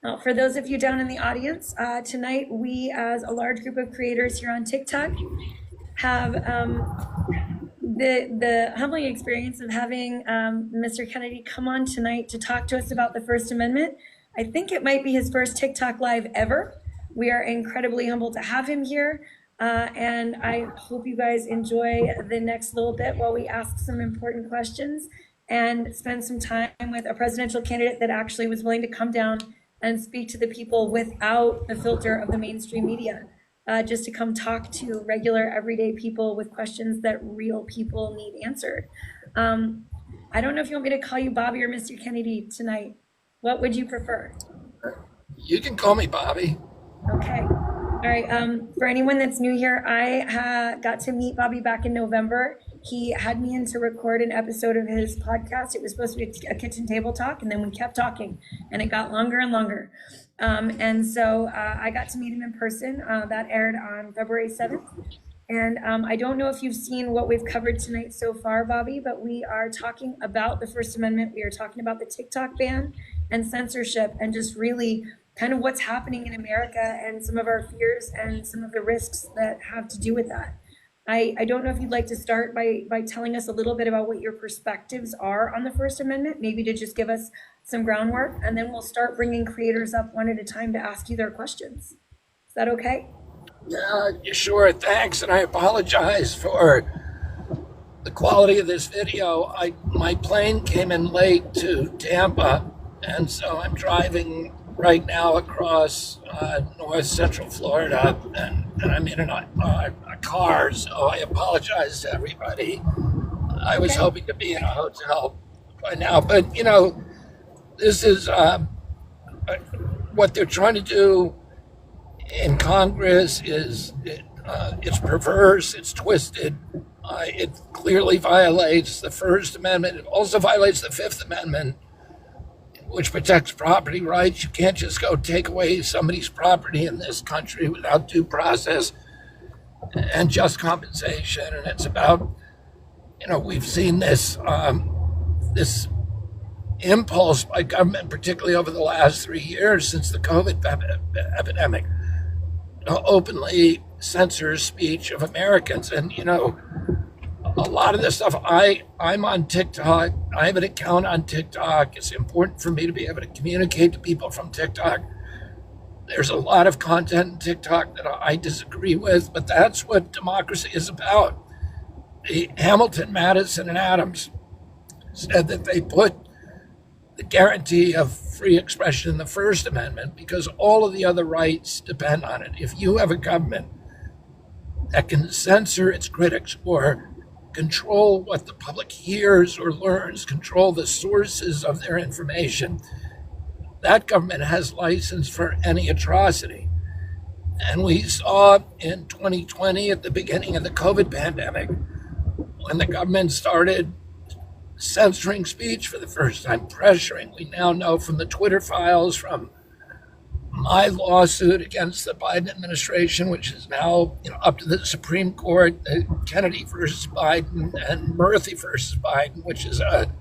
For those of you down in the audience, tonight we, as a large group of creators here on TikTok, have the humbling experience of having Mr. Kennedy come on tonight to talk to us about the First Amendment. I think it might be his first TikTok live ever. We are incredibly humbled to have him here. And I hope you guys enjoy the next little bit while we ask some important questions and spend some time with a presidential candidate that actually was willing to come down and speak to the people without the filter of the mainstream media, just to come talk to regular, everyday people with questions that real people need answered. I don't know if you want me to call you Bobby or Mr. Kennedy tonight. What would you prefer? You can call me Bobby. Okay. All right. For anyone that's new here, I got to meet Bobby back in November. He had me in to record an episode of his podcast. It was supposed to be a kitchen table talk, and then we kept talking, and it got longer and longer. And so I got to meet him in person. That aired on February 7th. And I don't know if you've seen what we've covered tonight so far, Bobby, but we are talking about the First Amendment. We are talking about the TikTok ban and censorship and just really kind of what's happening in America and some of our fears and some of the risks that have to do with that. I don't know if you'd like to start by telling us a little bit about what your perspectives are on the First Amendment, maybe to just give us some groundwork, and then we'll start bringing creators up one at a time to ask you their questions. Is that okay? Yeah, sure, thanks. And I apologize for the quality of this video. My plane came in late to Tampa, and so I'm driving right now across north central Florida, and I'm in a car, so I apologize to everybody. I was hoping to be in a hotel by now, but this is what they're trying to do in Congress is it's perverse, it's twisted, it clearly violates the First Amendment. It also violates the Fifth Amendment, which protects property rights. You can't just go take away somebody's property in this country without due process and just compensation. And it's about, we've seen this this impulse by government, particularly over the last 3 years since the COVID epidemic, openly censors speech of Americans. And, a lot of this stuff, I'm on TikTok. I have an account on TikTok. It's important for me to be able to communicate to people from TikTok. There's a lot of content in TikTok that I disagree with, but that's what democracy is about. Hamilton, Madison, and Adams said that they put the guarantee of free expression in the First Amendment because all of the other rights depend on it. If you have a government that can censor its critics or control what the public hears or learns, control the sources of their information, that government has license for any atrocity. And we saw in 2020, at the beginning of the COVID pandemic, when the government started censoring speech for the first time, pressuring. We now know from the Twitter files, from my lawsuit against the Biden administration, which is now up to the Supreme Court, the Kennedy versus Biden and Murphy versus Biden, which is a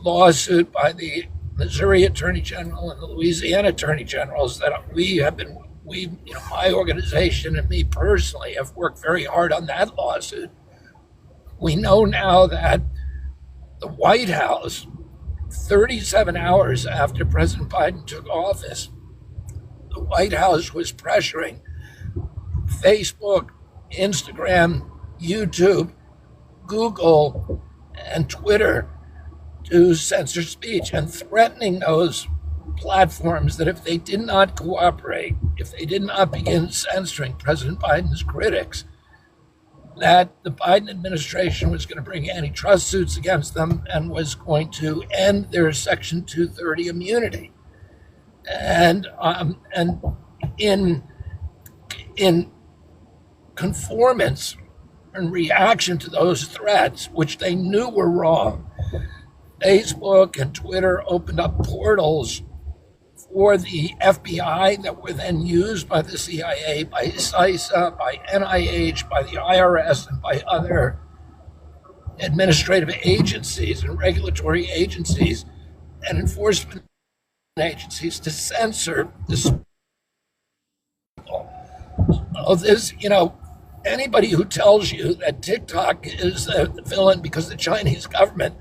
lawsuit by the Missouri Attorney General and the Louisiana Attorney Generals that my organization and me personally have worked very hard on that lawsuit. We know now that the White House, 37 hours after President Biden took office, the White House was pressuring Facebook, Instagram, YouTube, Google, and Twitter to censor speech and threatening those platforms that if they did not cooperate, if they did not begin censoring President Biden's critics, that the Biden administration was going to bring antitrust suits against them and was going to end their Section 230 immunity. And in conformance and reaction to those threats, which they knew were wrong, Facebook and Twitter opened up portals for the FBI that were then used by the CIA, by CISA, by NIH, by the IRS, and by other administrative agencies and regulatory agencies and enforcement agencies to censor this. This, anybody who tells you that TikTok is the villain because the Chinese government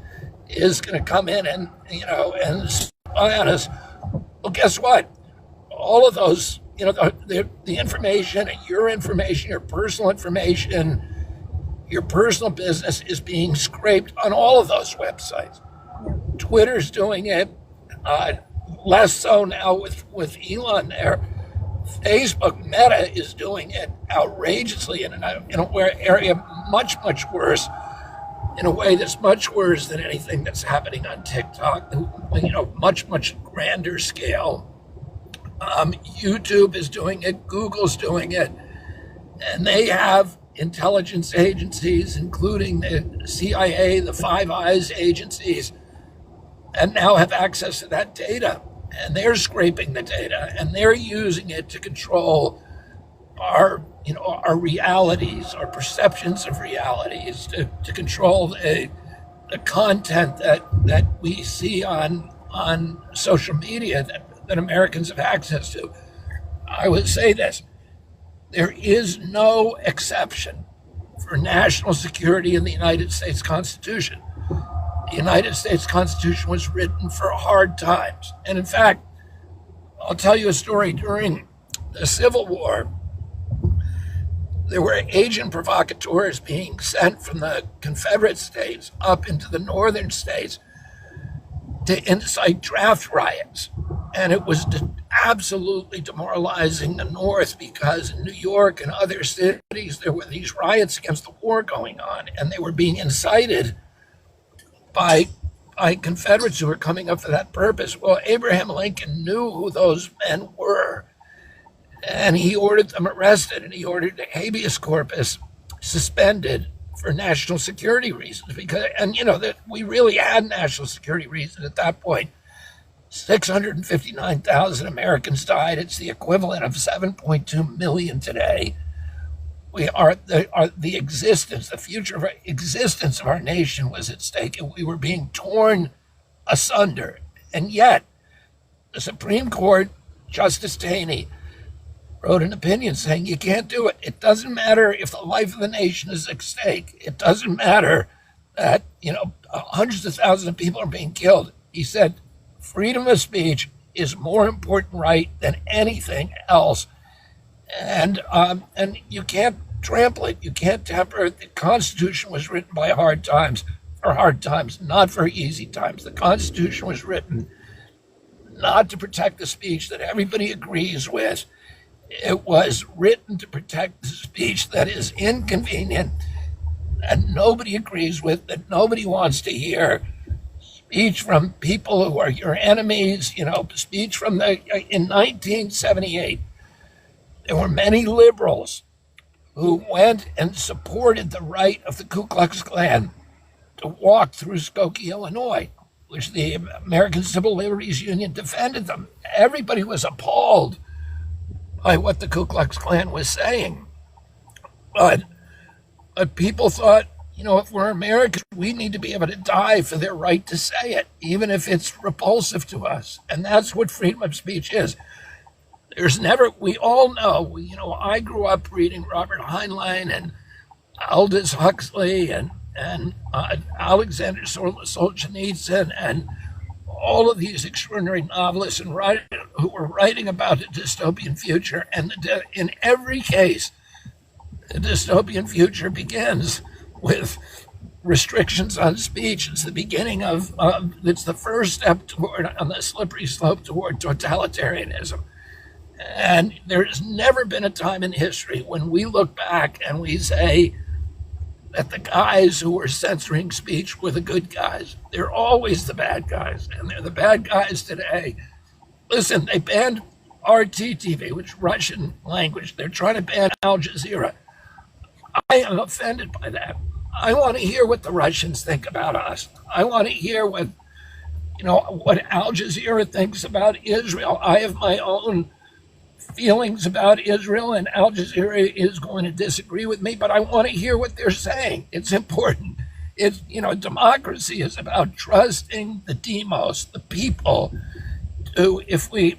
is going to come in and spy on us, well, guess what? All of those, the information, your personal information, your personal business is being scraped on all of those websites. Twitter's doing it, less so now with Elon there. Facebook Meta is doing it outrageously in an area much, much worse, in a way that's much worse than anything that's happening on TikTok, much, much grander scale. YouTube is doing it, Google's doing it, and they have intelligence agencies, including the CIA, the Five Eyes agencies, and now have access to that data. And they're scraping the data, and they're using it to control our realities, our perceptions of realities, to control the content that we see on social media that Americans have access to. I would say this: there is no exception for national security in the United States Constitution. The United States Constitution was written for hard times. And in fact, I'll tell you a story. During the Civil War, there were agent provocateurs being sent from the Confederate states up into the northern states to incite draft riots. And it was absolutely demoralizing the North, because in New York and other cities, there were these riots against the war going on, and they were being incited by Confederates who were coming up for that purpose. Well, Abraham Lincoln knew who those men were, and he ordered them arrested, and he ordered the habeas corpus suspended for national security reasons. That we really had national security reasons at that point. 659,000 Americans died. It's the equivalent of 7.2 million today. We are the existence, the future existence of our nation was at stake, and we were being torn asunder. And yet, the Supreme Court, Justice Taney, wrote an opinion saying you can't do it. It doesn't matter if the life of the nation is at stake. It doesn't matter that, hundreds of thousands of people are being killed. He said, freedom of speech is more important right than anything else. And you can't trample it. You can't temper it. The Constitution was written by hard times, not for easy times. The Constitution was written not to protect the speech that everybody agrees with. It was written to protect the speech that is inconvenient, that nobody agrees with, that nobody wants to hear. Speech from people who are your enemies, speech from in 1978, there were many liberals who went and supported the right of the Ku Klux Klan to walk through Skokie, Illinois, which the American Civil Liberties Union defended them. Everybody was appalled by what the Ku Klux Klan was saying. But people thought, if we're Americans, we need to be able to die for their right to say it, even if it's repulsive to us. And that's what freedom of speech is. We all know, I grew up reading Robert Heinlein and Aldous Huxley and Alexander Solzhenitsyn and all of these extraordinary novelists and writers who were writing about a dystopian future. And in every case, the dystopian future begins with restrictions on speech. It's the beginning it's the first step on the slippery slope toward totalitarianism. And there's never been a time in history when we look back and we say that the guys who were censoring speech were the good guys. They're always the bad guys, and they're the bad guys today. Listen, they banned RT TV, which is Russian language. They're trying to ban Al Jazeera. I am offended by that. I want to hear what the Russians think about us. I want to hear what Al Jazeera thinks about Israel. I have my own feelings about Israel, and Al Jazeera is going to disagree with me, but I want to hear what they're saying. It's important. Democracy is about trusting the demos, the people, to, if we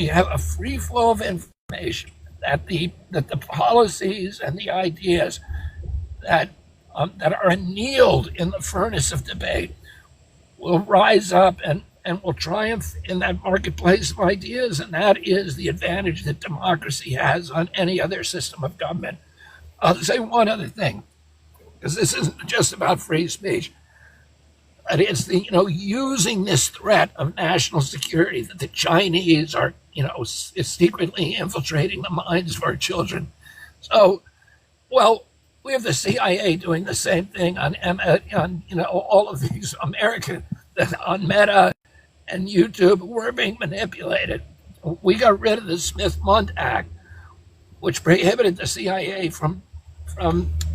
have a free flow of information, that the policies and the ideas that are annealed in the furnace of debate will rise up and will triumph in that marketplace of ideas, and that is the advantage that democracy has on any other system of government. I'll say one other thing, because this isn't just about free speech. But it's the, using this threat of national security that the Chinese are, secretly infiltrating the minds of our children. So, well, we have the CIA doing the same thing on all of these American, on Meta and YouTube. We're being manipulated. We got rid of the Smith-Mundt Act, which prohibited the CIA from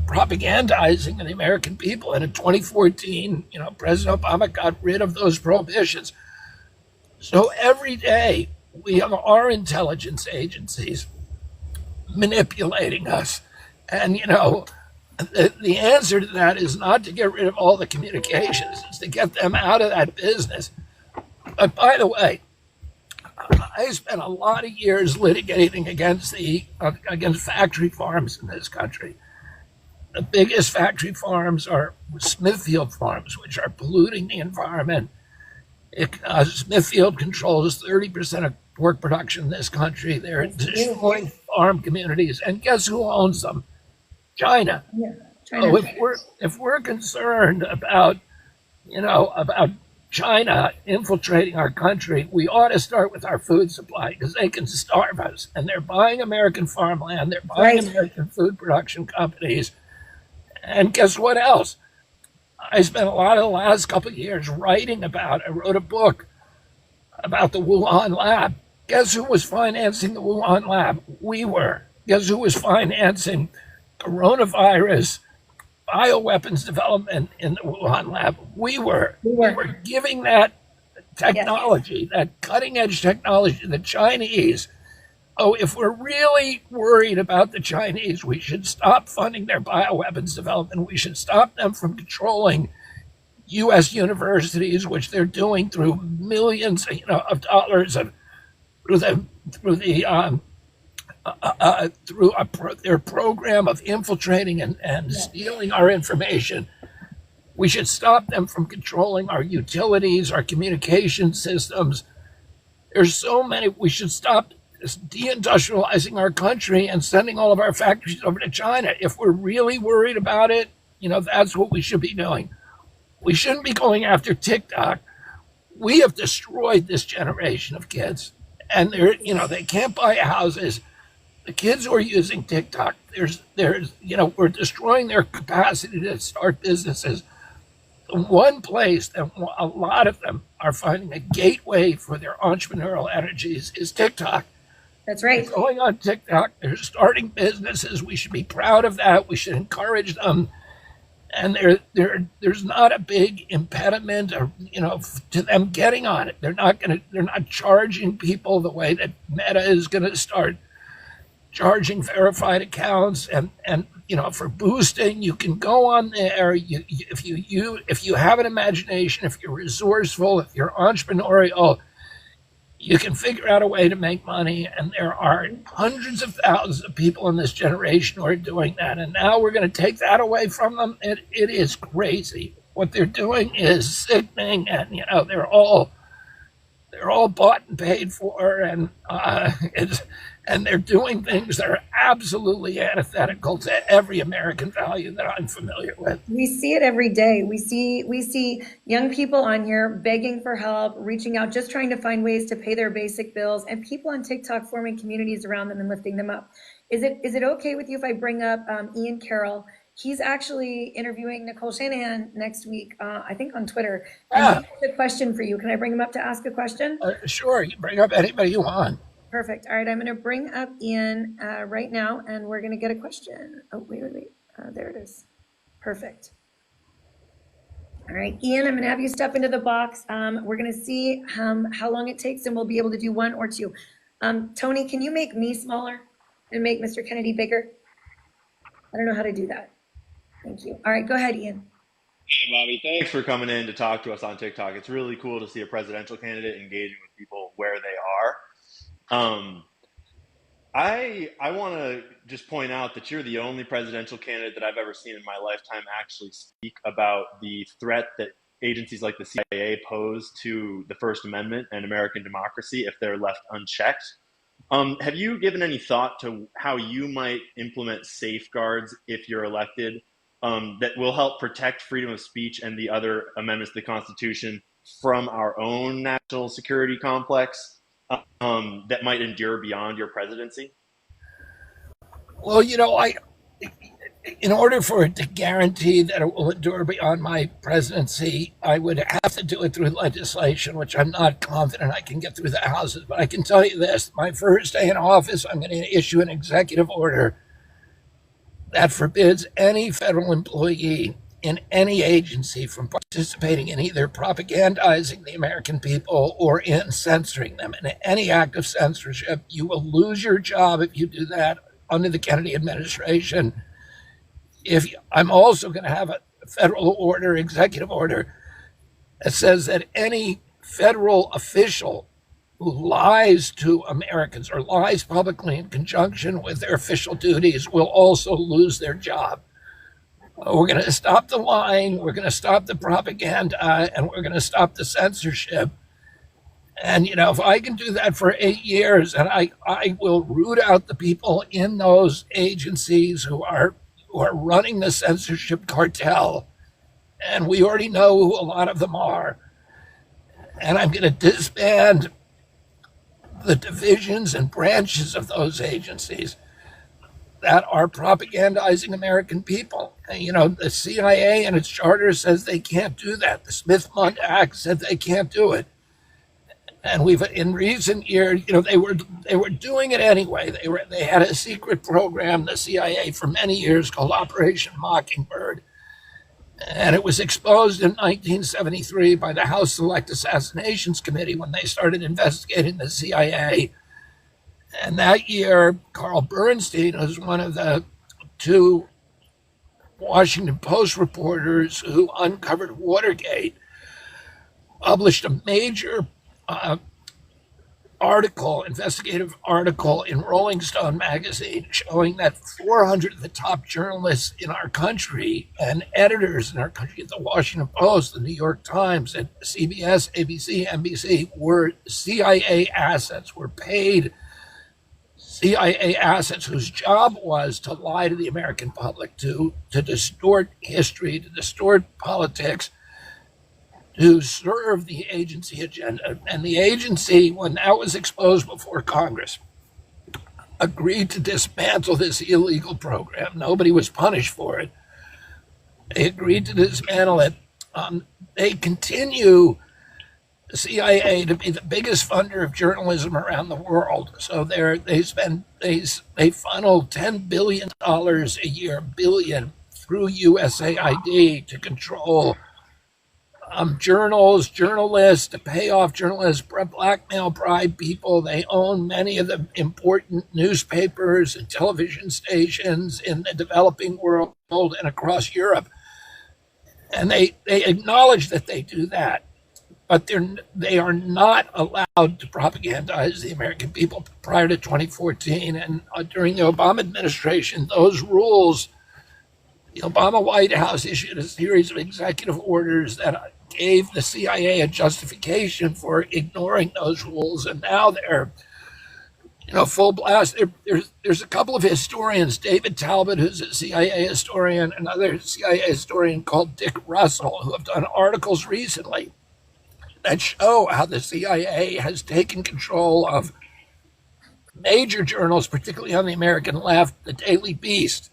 propagandizing the American people. And in 2014, President Obama got rid of those prohibitions. So every day we have our intelligence agencies manipulating us. And, the answer to that is not to get rid of all the communications, it's to get them out of that business. But by the way, I spent a lot of years litigating against factory farms in this country. The biggest factory farms are Smithfield farms, which are polluting the environment. Smithfield controls 30% of pork production in this country. They're destroying farm communities, and guess who owns them? China. Yeah, China. So if we're concerned about China infiltrating our country, we ought to start with our food supply, because they can starve us, and they're buying American farmland, they're buying American food production companies. And guess what else? I spent a lot of the last couple of years I wrote a book about the Wuhan lab. Guess who was financing the Wuhan lab? We were. Guess who was financing coronavirus bioweapons development in the Wuhan lab? We were. We were giving that technology, that cutting edge technology to the Chinese. Oh, if we're really worried about the Chinese, we should stop funding their bioweapons development. We should stop them from controlling U.S. universities, which they're doing through millions, of dollars through their program of infiltrating and stealing our information. We should stop them from controlling our utilities, our communication systems. There's so many. We should stop deindustrializing our country and sending all of our factories over to China. If we're really worried about it, that's what we should be doing. We shouldn't be going after TikTok. We have destroyed this generation of kids, and they can't buy houses. The kids who are using TikTok, we're destroying their capacity to start businesses. The one place that a lot of them are finding a gateway for their entrepreneurial energies is TikTok. That's right. They're going on TikTok, they're starting businesses. We should be proud of that. We should encourage them. And there's not a big impediment, to them getting on it. They're not charging people the way that Meta is going to start charging verified accounts, and for boosting. You can go on there. If you have an imagination, if you're resourceful, if you're entrepreneurial, you can figure out a way to make money. And there are hundreds of thousands of people in this generation who are doing that. And now we're going to take that away from them. It is crazy. What they're doing is sickening, and they're all bought and paid for, and they're doing things that are absolutely antithetical to every American value that I'm familiar with. We see it every day. We see young people on here begging for help, reaching out, just trying to find ways to pay their basic bills, and people on TikTok forming communities around them and lifting them up. Is it okay with you if I bring up Ian Carroll? He's actually interviewing Nicole Shanahan next week, I think on Twitter. And he has a question for you. Can I bring him up to ask a question? Sure, you bring up anybody you want. Perfect. All right, I'm going to bring up Ian right now, and we're going to get a question. Oh, wait. There it is. Perfect. All right, Ian, I'm going to have you step into the box. We're going to see how long it takes, and we'll be able to do one or two. Tony, can you make me smaller and make Mr. Kennedy bigger? I don't know how to do that. Thank you. All right, go ahead, Ian. Hey, Bobby, thanks for coming in to talk to us on TikTok. It's really cool to see a presidential candidate engaging with people where they are. I want to just point out that you're the only presidential candidate that I've ever seen in my lifetime actually speak about the threat that agencies like the CIA pose to the First Amendment and American democracy if they're left unchecked. Have you given any thought to how you might implement safeguards if you're elected that will help protect freedom of speech and the other amendments to the Constitution from our own national security complex that might endure beyond your presidency? Well, in order for it to guarantee that it will endure beyond my presidency, I would have to do it through legislation, which I'm not confident I can get through the houses. But I can tell you this, my first day in office, I'm going to issue an executive order that forbids any federal employee in any agency from participating in either propagandizing the American people or in censoring them. In any act of censorship, you will lose your job if you do that under the Kennedy administration. I'm also going to have a federal order, executive order, that says that any federal official who lies to Americans or lies publicly in conjunction with their official duties will also lose their job. We're going to stop the lying, we're going to stop the propaganda, and we're going to stop the censorship. And, if I can do that for 8 years, and I will root out the people in those agencies who are running the censorship cartel, and we already know who a lot of them are. And I'm going to disband the divisions and branches of those agencies that are propagandizing American people. And, the CIA and its charter says they can't do that. The Smith-Mundt Act said they can't do it. And we've, in recent years, they were doing it anyway. They had a secret program, the CIA, for many years called Operation Mockingbird, and it was exposed in 1973 by the House Select Assassinations Committee when they started investigating the CIA. And that year, Carl Bernstein, who's one of the two Washington Post reporters who uncovered Watergate, published a major investigative article in Rolling Stone magazine showing that 400 of the top journalists in our country and editors in our country at the Washington Post, the New York Times, and CBS, ABC, NBC were CIA assets, were paid CIA assets whose job was to lie to the American public, to distort history, to distort politics, to serve the agency agenda. And the agency, when that was exposed before Congress, agreed to dismantle this illegal program. Nobody was punished for it. They agreed to dismantle it. They continue, the CIA, to be the biggest funder of journalism around the world. So they funnel $10 billion a year, through USAID to control journalists, to pay off journalists, blackmail, bribe people. They own many of the important newspapers and television stations in the developing world and across Europe. And they acknowledge that they do that, but they are not allowed to propagandize the American people prior to 2014. And during the Obama administration, those rules, the Obama White House issued a series of executive orders that gave the CIA a justification for ignoring those rules, and now they're, full blast. There's a couple of historians, David Talbot, who's a CIA historian, another CIA historian called Dick Russell, who have done articles recently that show how the CIA has taken control of major journals, particularly on the American left, the Daily Beast,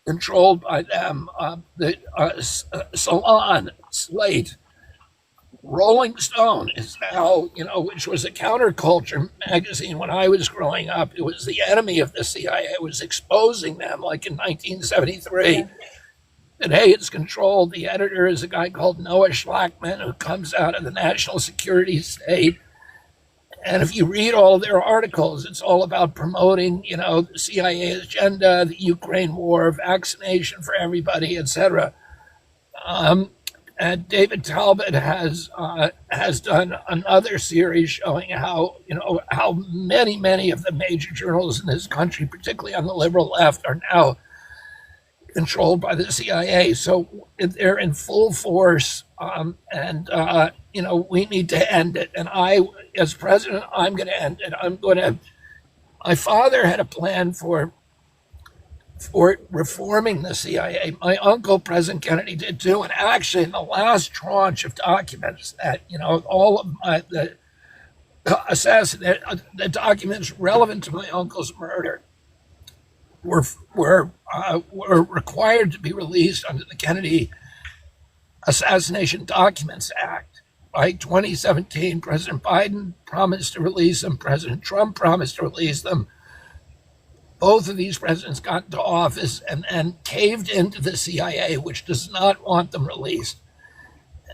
controlled by them, Salon, Slate. Rolling Stone is now, which was a counterculture magazine when I was growing up. It was the enemy of the CIA. It was exposing them like in 1973. Today it's controlled. The editor is a guy called Noah Schlackman, who comes out of the national security state. And if you read all of their articles, it's all about promoting, the CIA agenda, the Ukraine war, vaccination for everybody, etc. And David Talbot has done another series showing how how many of the major journals in this country, particularly on the liberal left, are now controlled by the CIA. So they're in full force, and we need to end it. And I, as president, I'm going to end it. My father had a plan for reforming the CIA. My uncle, President Kennedy, did too. And actually, in the last tranche of documents that, all of the the documents relevant to my uncle's murder were required to be released under the Kennedy Assassination Documents Act. By 2017, President Biden promised to release them. President Trump promised to release them. Both of these presidents got into office and caved into the CIA, which does not want them released.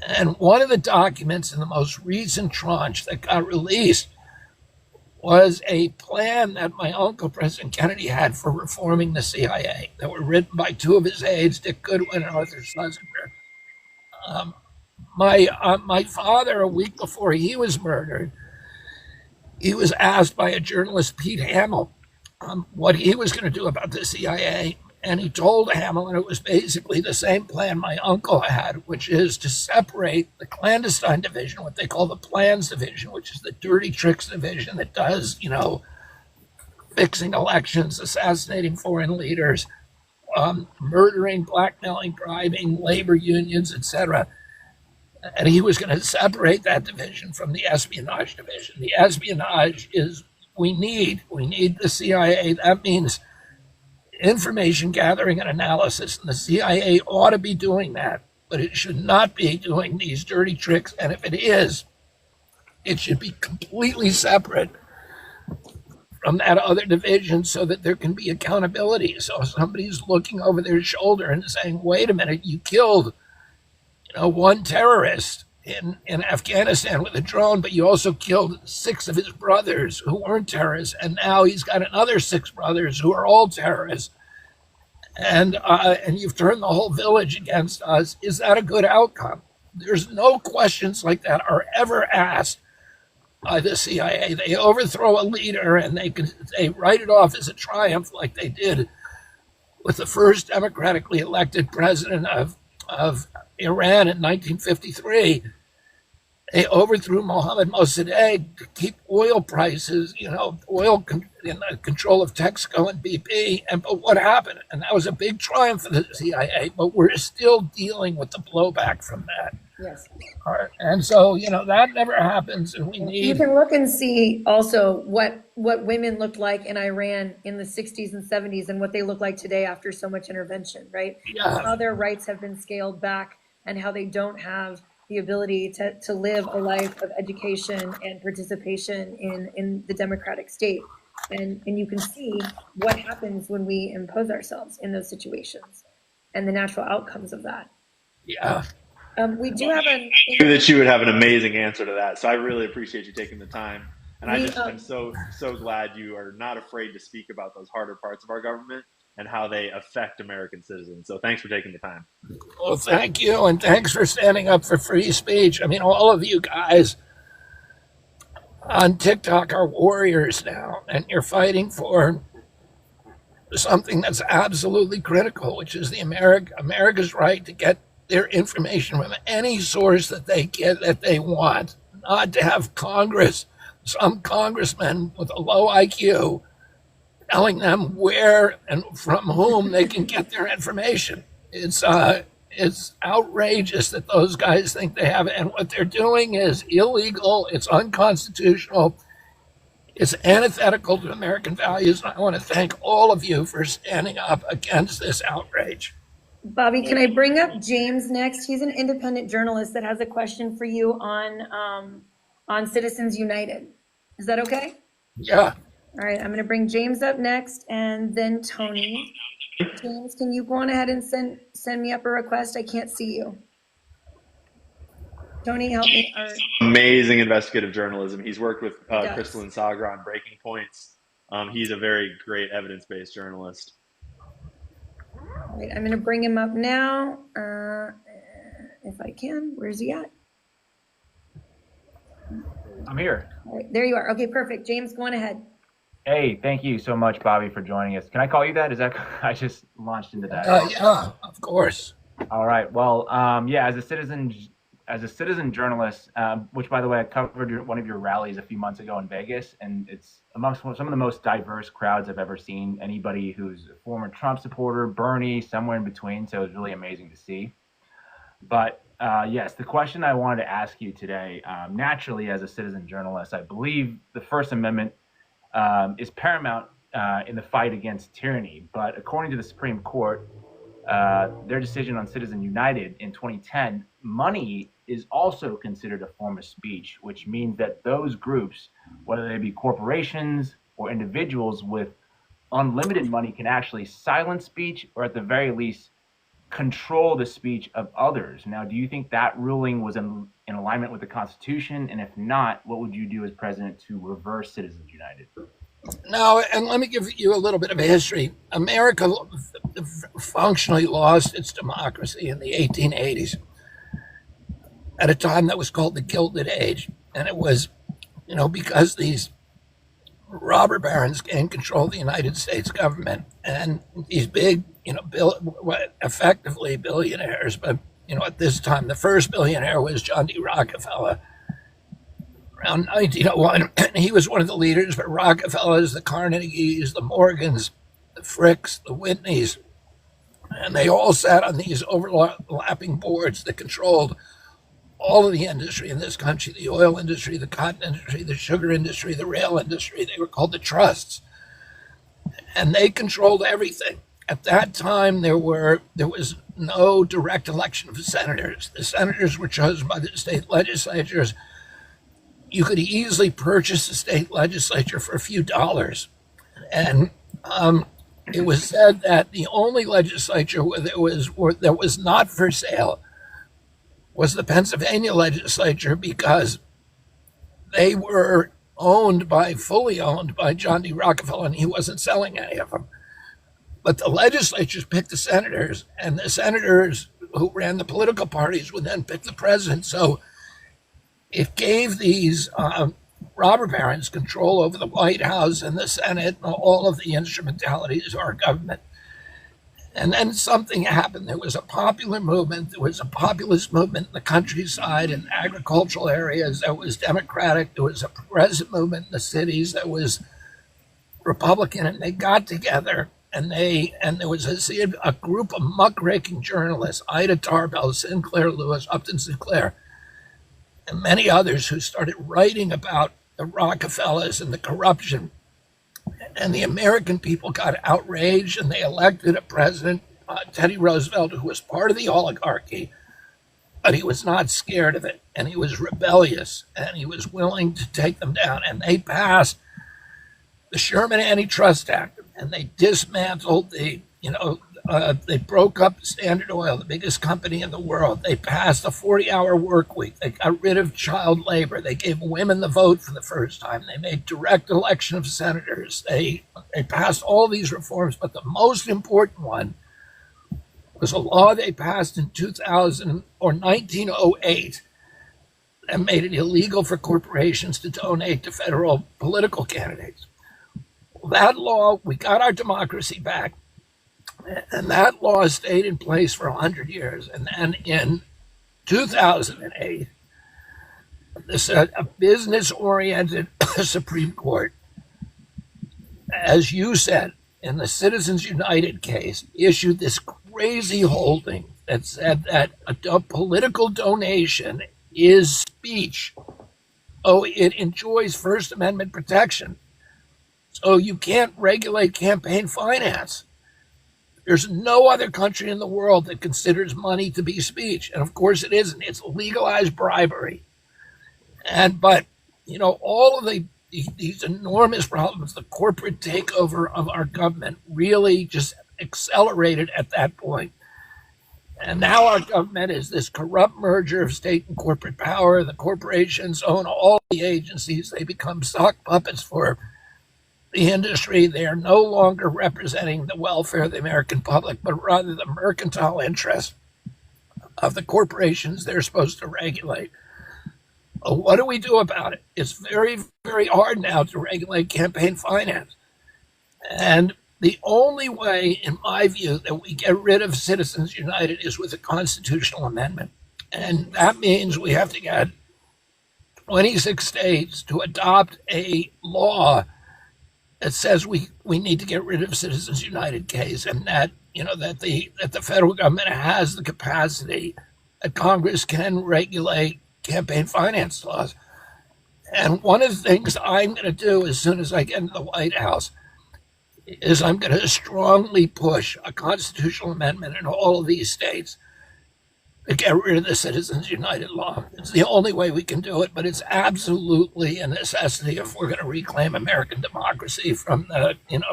And one of the documents in the most recent tranche that got released was a plan that my uncle, President Kennedy, had for reforming the CIA that were written by two of his aides, Dick Goodwin and Arthur Schlesinger. My father, a week before he was murdered, he was asked by a journalist, Pete Hamill, what he was going to do about the CIA. And he told Hamill, and it was basically the same plan my uncle had, which is to separate the clandestine division, what they call the plans division, which is the dirty tricks division that does, fixing elections, assassinating foreign leaders, murdering, blackmailing, bribing, labor unions, etc. And he was going to separate that division from the espionage division. The espionage is we need the CIA. That means information gathering and analysis, and the CIA ought to be doing that, but it should not be doing these dirty tricks. And if it is, it should be completely separate from that other division so that there can be accountability. So if somebody's looking over their shoulder and saying, wait a minute, you killed one terrorist in Afghanistan with a drone, but you also killed 6 of his brothers who weren't terrorists, and now he's got another 6 brothers who are all terrorists, and you've turned the whole village against us. Is that a good outcome? There's no questions like that are ever asked by the CIA. They overthrow a leader and they write it off as a triumph, like they did with the first democratically elected president of Iran in 1953. They overthrew Mohammad Mossadegh to keep oil prices, in the control of Texaco and BP. But what happened? And that was a big triumph for the CIA, but we're still dealing with the blowback from that. Yes. And so, that never happens. And You can look and see also what women looked like in Iran in the 60s and 70s and what they look like today after so much intervention, right? Yeah. How their rights have been scaled back and how they don't have the ability to live a life of education and participation in the democratic state. And you can see what happens when we impose ourselves in those situations and the natural outcomes of that. Yeah. We do have I knew that you would have an amazing answer to that. So I really appreciate you taking the time. And I'm so glad you are not afraid to speak about those harder parts of our government and how they affect American citizens. So thanks for taking the time. Well, thank you. And thanks for standing up for free speech. I mean, all of you guys on TikTok are warriors now, and you're fighting for something that's absolutely critical, which is America's right to get their information from any source that they want, not to have some congressman with a low IQ telling them where and from whom they can get their information. It's outrageous that those guys think they have it. And what they're doing is illegal. It's unconstitutional. It's antithetical to American values. And I want to thank all of you for standing up against this outrage. Bobby, can I bring up James next? He's an independent journalist that has a question for you on Citizens United. Is that okay? Yeah. All right, I'm going to bring James up next, and then Tony. James, can you go on ahead and send me up a request? I can't see you. Tony, help me. Amazing investigative journalism. He's worked with Crystal Sagra on Breaking Points. He's a very great evidence-based journalist. All right, I'm going to bring him up now. if I can. Where's he at? I'm here. All right, there you are. Okay, perfect. James, go on ahead. Hey, thank you so much, Bobby, for joining us. Can I call you that? Is that I just launched into that? Yeah, of course. All right. Well, yeah, as a citizen journalist, which by the way, I covered one of your rallies a few months ago in Vegas, and it's amongst some of the most diverse crowds I've ever seen. Anybody who's a former Trump supporter, Bernie, somewhere in between. So it's really amazing to see. But yes, the question I wanted to ask you today, naturally, as a citizen journalist, I believe the First Amendment is paramount in the fight against tyranny. But according to the Supreme Court, their decision on Citizen United in 2010, money is also considered a form of speech, which means that those groups, whether they be corporations or individuals with unlimited money, can actually silence speech or at the very least control the speech of others. Now, do you think that ruling was in alignment with the Constitution? And if not, what would you do as president to reverse Citizens United? Now, and let me give you a little bit of a history. America functionally lost its democracy in the 1880s at a time that was called the Gilded Age. And it was, because these robber barons gained control of the United States government, and these big, effectively billionaires, but, at this time, the first billionaire was John D. Rockefeller around 1901. And he was one of the leaders, but Rockefellers, the Carnegies, the Morgans, the Fricks, the Whitneys, and they all sat on these overlapping boards that controlled all of the industry in this country, the oil industry, the cotton industry, the sugar industry, the rail industry. They were called the trusts. And they controlled everything. At that time, there was no direct election of senators. The senators were chosen by the state legislatures. You could easily purchase the state legislature for a few dollars. And it was said that the only legislature that was not for sale was the Pennsylvania legislature, because they were fully owned by John D. Rockefeller, and he wasn't selling any of them. But the legislatures picked the senators, and the senators who ran the political parties would then pick the president. So it gave these robber barons control over the White House and the Senate and all of the instrumentalities of our government. And then something happened. There was a popular movement. There was a populist movement in the countryside and agricultural areas that was Democratic. There was a progressive movement in the cities that was Republican. And they got together, and there was a group of muckraking journalists, Ida Tarbell, Sinclair Lewis, Upton Sinclair, and many others, who started writing about the Rockefellers and the corruption. And the American people got outraged, and they elected a president, Teddy Roosevelt, who was part of the oligarchy, but he was not scared of it, and he was rebellious, and he was willing to take them down. And they passed the Sherman Antitrust Act, and they dismantled they broke up Standard Oil, the biggest company in the world. They passed a 40-hour work week. They got rid of child labor. They gave women the vote for the first time. They made direct election of senators. They passed all these reforms, but the most important one was a law they passed in 1908 and made it illegal for corporations to donate to federal political candidates. Well, that law, we got our democracy back. And that law stayed in place for 100 years. And then in 2008, a business-oriented Supreme Court, as you said, in the Citizens United case, issued this crazy holding that said that a political donation is speech. Oh, it enjoys First Amendment protection. So you can't regulate campaign finance. There's no other country in the world that considers money to be speech. And of course it isn't. It's legalized bribery. But all of these enormous problems, the corporate takeover of our government really just accelerated at that point. And now our government is this corrupt merger of state and corporate power. The corporations own all the agencies. They become sock puppets for the industry. They are no longer representing the welfare of the American public, but rather the mercantile interest of the corporations they're supposed to regulate. What do we do about it? It's very, very hard now to regulate campaign finance. And the only way, in my view, that we get rid of Citizens United is with a constitutional amendment. And that means we have to get 26 states to adopt a law that says we need to get rid of Citizens United case, and that that the federal government has the capacity, that Congress can regulate campaign finance laws. And one of the things I'm going to do as soon as I get into the White House is I'm going to strongly push a constitutional amendment in all of these states to get rid of the Citizens United law. It's the only way we can do it, but it's absolutely a necessity if we're going to reclaim American democracy from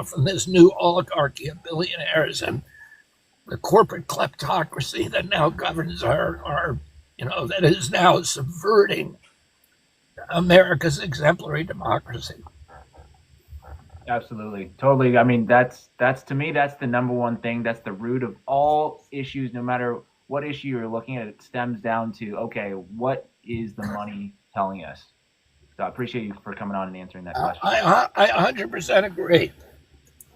from this new oligarchy of billionaires and the corporate kleptocracy that now governs our that is now subverting America's exemplary democracy. Absolutely. Totally. I mean, that's to me, that's the number one thing. That's the root of all issues, no matter what issue you're looking at. It stems down to, okay, what is the money telling us? So I appreciate you for coming on and answering that question. I 100% agree.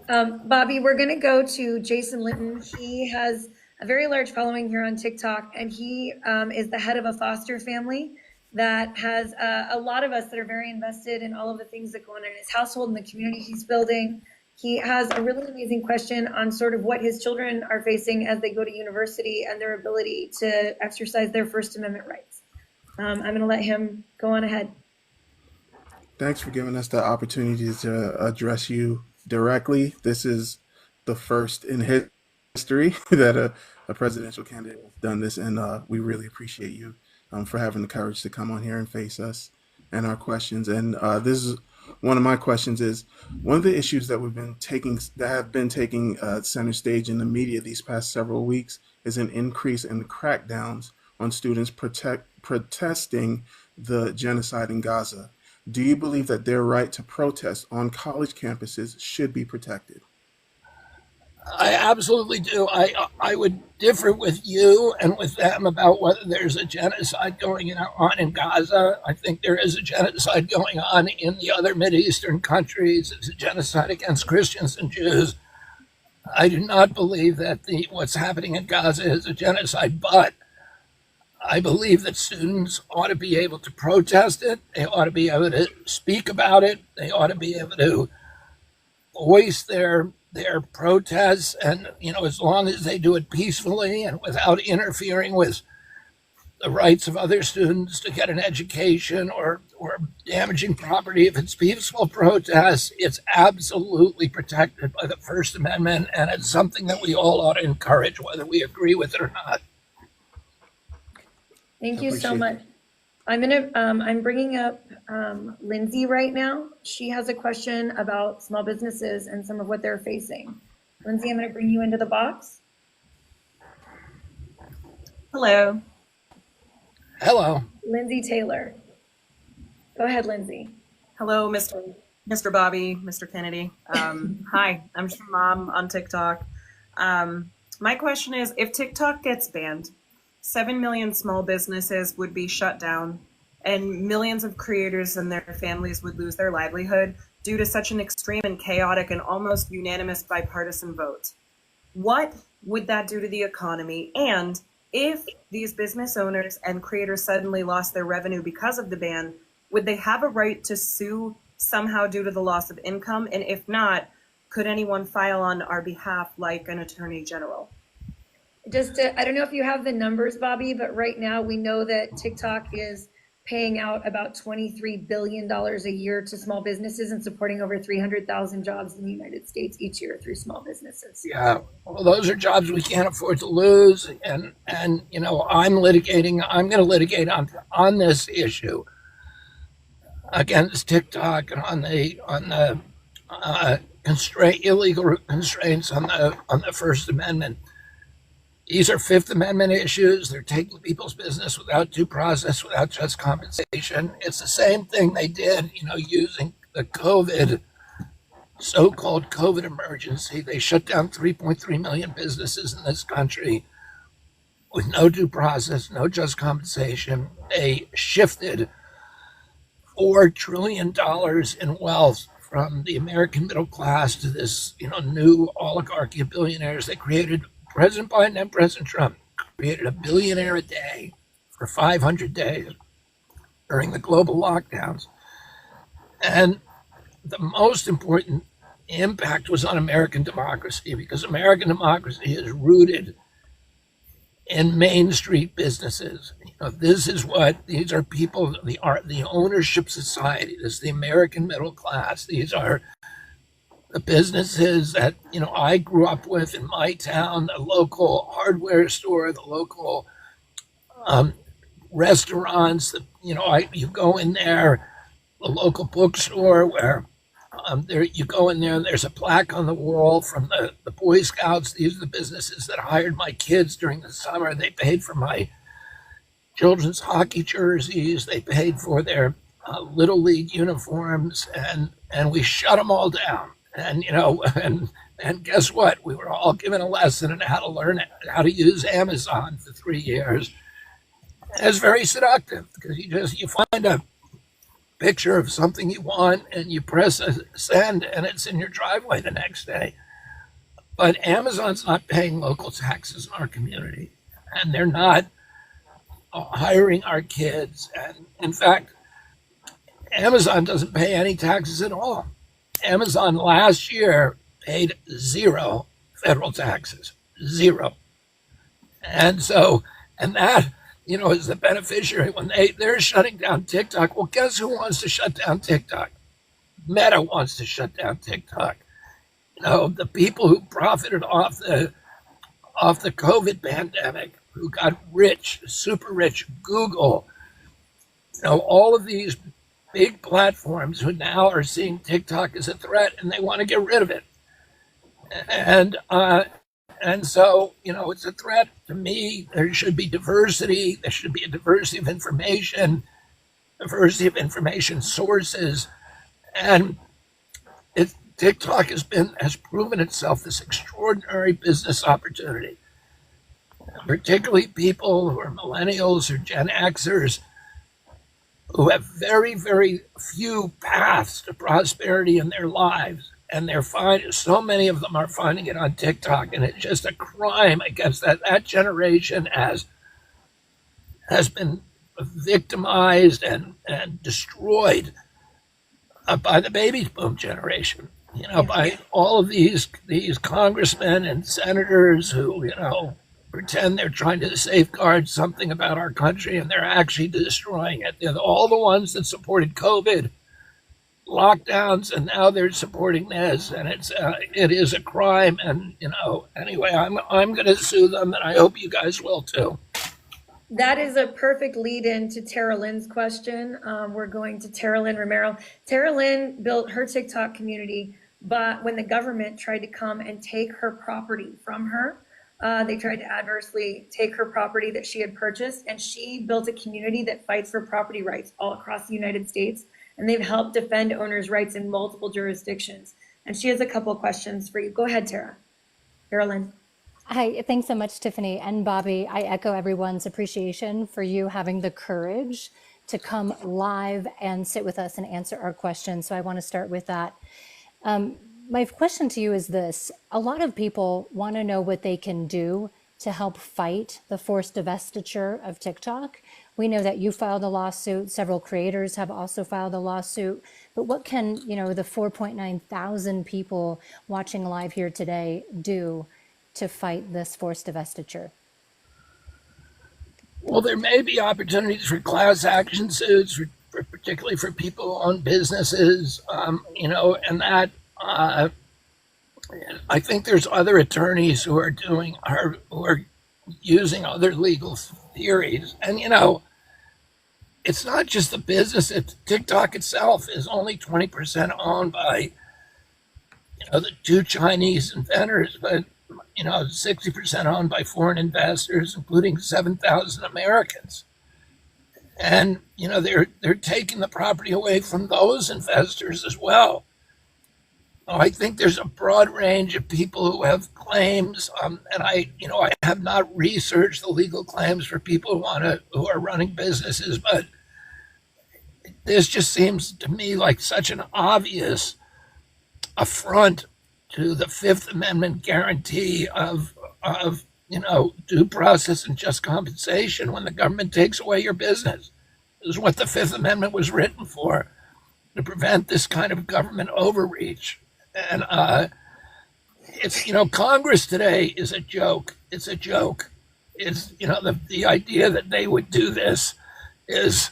Bobby, we're going to go to Jason Linton. He has a very large following here on TikTok, and he is the head of a foster family that has a lot of us that are very invested in all of the things that go on in his household and the community he's building. He has a really amazing question on sort of what his children are facing as they go to university and their ability to exercise their First Amendment rights. I'm going to let him go on ahead. Thanks for giving us the opportunity to address you directly. This is the first in history that a presidential candidate has done this, and we really appreciate you for having the courage to come on here and face us and our questions. And this is one of my questions. Is one of the issues that have been taking center stage in the media these past several weeks is an increase in the crackdowns on students protesting the genocide in Gaza. Do you believe that their right to protest on college campuses should be protected? I absolutely do. I would differ with you and with them about whether there's a genocide going on in Gaza. I think there is a genocide going on in the other Mideastern countries. It's a genocide against Christians and Jews. I do not believe that what's happening in Gaza is a genocide, but I believe that students ought to be able to protest it. They ought to be able to speak about it. They ought to be able to voice their protests, and as long as they do it peacefully and without interfering with the rights of other students to get an education or damaging property, if it's peaceful protests, it's absolutely protected by the First Amendment, and it's something that we all ought to encourage, whether we agree with it or not. Thank you so much. I'm bringing up Lindsay right now. She has a question about small businesses and some of what they're facing. Lindsay, I'm going to bring you into the box. Hello. Hello. Lindsay Taylor. Go ahead, Lindsay. Hello, Mr. Bobby, Mr. Kennedy. Hi, I'm just a mom on TikTok. My question is, if TikTok gets banned, 7 million small businesses would be shut down, and millions of creators and their families would lose their livelihood due to such an extreme and chaotic and almost unanimous bipartisan vote. What would that do to the economy? And if these business owners and creators suddenly lost their revenue because of the ban, would they have a right to sue somehow due to the loss of income? And if not, could anyone file on our behalf like an attorney general? I don't know if you have the numbers, Bobby, but right now we know that TikTok is paying out about $23 billion a year to small businesses and supporting over 300,000 jobs in the United States each year through small businesses. Yeah, well, those are jobs we can't afford to lose. And I'm going to litigate on this issue against TikTok and on the illegal constraints on the First Amendment. These are Fifth Amendment issues. They're taking people's business without due process, without just compensation. It's the same thing they did, using the so-called COVID emergency. They shut down 3.3 million businesses in this country. with no due process, no just compensation. They shifted $4 trillion in wealth from the American middle class to this, new oligarchy of billionaires. They created, President Biden and President Trump created a billionaire a day for 500 days during the global lockdowns. And the most important impact was on American democracy, because American democracy is rooted in Main Street businesses. These are people, the ownership society. This is the American middle class. These are the businesses that, I grew up with in my town, the local hardware store, the local restaurants, you go in there, the local bookstore where you go in there and there's a plaque on the wall from the Boy Scouts. These are the businesses that hired my kids during the summer. They paid for my children's hockey jerseys. They paid for their Little League uniforms, and we shut them all down. And, and guess what? We were all given a lesson on how to learn how to use Amazon for 3 years. And it's very seductive, because you find a picture of something you want and you press a send and it's in your driveway the next day. But Amazon's not paying local taxes in our community, and they're not hiring our kids. And in fact, Amazon doesn't pay any taxes at all. Amazon last year paid 0 federal taxes, 0. And that, is the beneficiary when they're shutting down TikTok. Well, guess who wants to shut down TikTok? Meta wants to shut down TikTok. The people who profited off the COVID pandemic, who got rich, super rich, Google, all of these big platforms who now are seeing TikTok as a threat, and they want to get rid of it. And so, it's a threat to me. There should be diversity. There should be a diversity of information sources. And TikTok has proven itself this extraordinary business opportunity, particularly people who are millennials or Gen Xers, who have very, very few paths to prosperity in their lives. And so many of them are finding it on TikTok, and it's just a crime against that generation has been victimized and destroyed by the baby boom generation. By all of these congressmen and senators who pretend they're trying to safeguard something about our country, and they're actually destroying it. They're all the ones that supported COVID lockdowns, and now they're supporting this, and it is a crime. And anyway, I'm going to sue them, and I hope you guys will too. That is a perfect lead in to Tara Lynn's question. We're going to Tara Lynn Romero. Tara Lynn built her TikTok community, but when the government tried to come and take her property from her, they tried to adversely take her property that she had purchased, and she built a community that fights for property rights all across the United States. And they've helped defend owners' rights in multiple jurisdictions. And she has a couple of questions for you. Go ahead, Tara. Carolyn. Hi, thanks so much, Tiffany and Bobby. I echo everyone's appreciation for you having the courage to come live and sit with us and answer our questions. So I want to start with that. My question to you is this. A lot of people want to know what they can do to help fight the forced divestiture of TikTok. We know that you filed a lawsuit. Several creators have also filed a lawsuit. But what can, the 4.9 thousand people watching live here today do to fight this forced divestiture? Well, there may be opportunities for class action suits, particularly for people who own businesses, and that I think there's other attorneys who are using other legal theories. And, it's not just the business. TikTok itself is only 20% owned by, the 2 Chinese inventors, but, 60% owned by foreign investors, including 7,000 Americans. And, they're taking the property away from those investors as well. I think there's a broad range of people who have claims, and I have not researched the legal claims for people who are running businesses, but this just seems to me like such an obvious affront to the Fifth Amendment guarantee of due process and just compensation when the government takes away your business. This is what the Fifth Amendment was written for, to prevent this kind of government overreach. And it's Congress today is a joke. It's a joke. It's the idea that they would do this is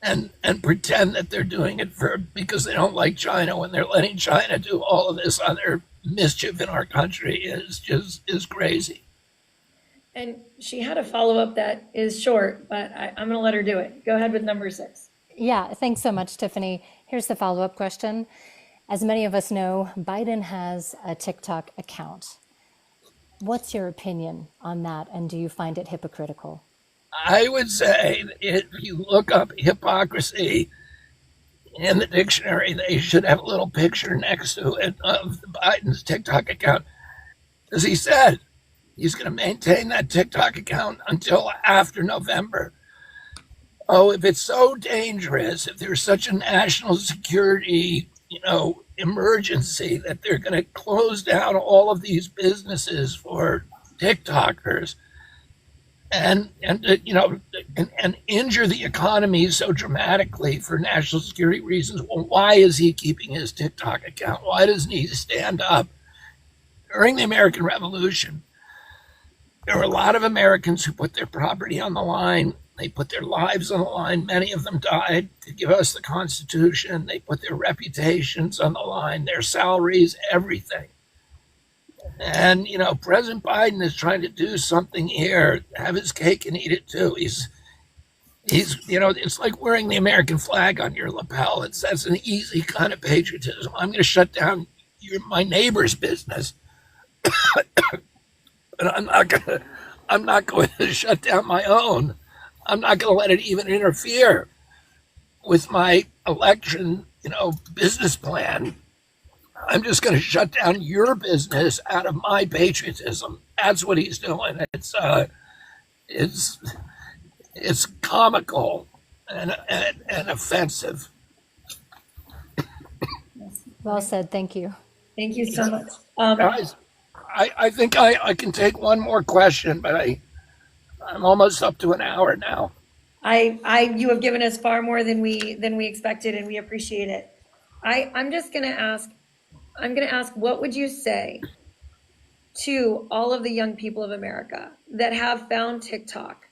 and pretend that they're doing it because they don't like China when they're letting China do all of this other mischief in our country is crazy. And she had a follow-up that is short, but I'm going to let her do it. Go ahead with number 6. Yeah, thanks so much, Tiffany. Here's the follow-up question. As many of us know, Biden has a TikTok account. What's your opinion on that, and do you find it hypocritical? I would say if you look up hypocrisy in the dictionary, they should have a little picture next to it of Biden's TikTok account. As he said, he's going to maintain that TikTok account until after November. Oh, if it's so dangerous, if there's such a national security, emergency that they're going to close down all of these businesses for TikTokers and injure the economy so dramatically for national security reasons, well, why is he keeping his TikTok account? Why doesn't he stand up? During the American Revolution, there were a lot of Americans who put their property on the line. They put their lives on the line. Many of them died to give us the Constitution. They put their reputations on the line, their salaries, everything. And, President Biden is trying to do something here, have his cake and eat it too. He's it's like wearing the American flag on your lapel. That's an easy kind of patriotism. I'm going to shut down my neighbor's business. But I'm not going to shut down my own. I'm not going to let it even interfere with my election, business plan. I'm just going to shut down your business out of my patriotism. That's what he's doing. It's comical and offensive. Well said. Thank you. Thank you so much. Guys, I think I can take one more question, but I'm almost up to an hour now. You have given us far more than we expected, and we appreciate it. I'm going to ask, what would you say to all of the young people of America that have found TikTok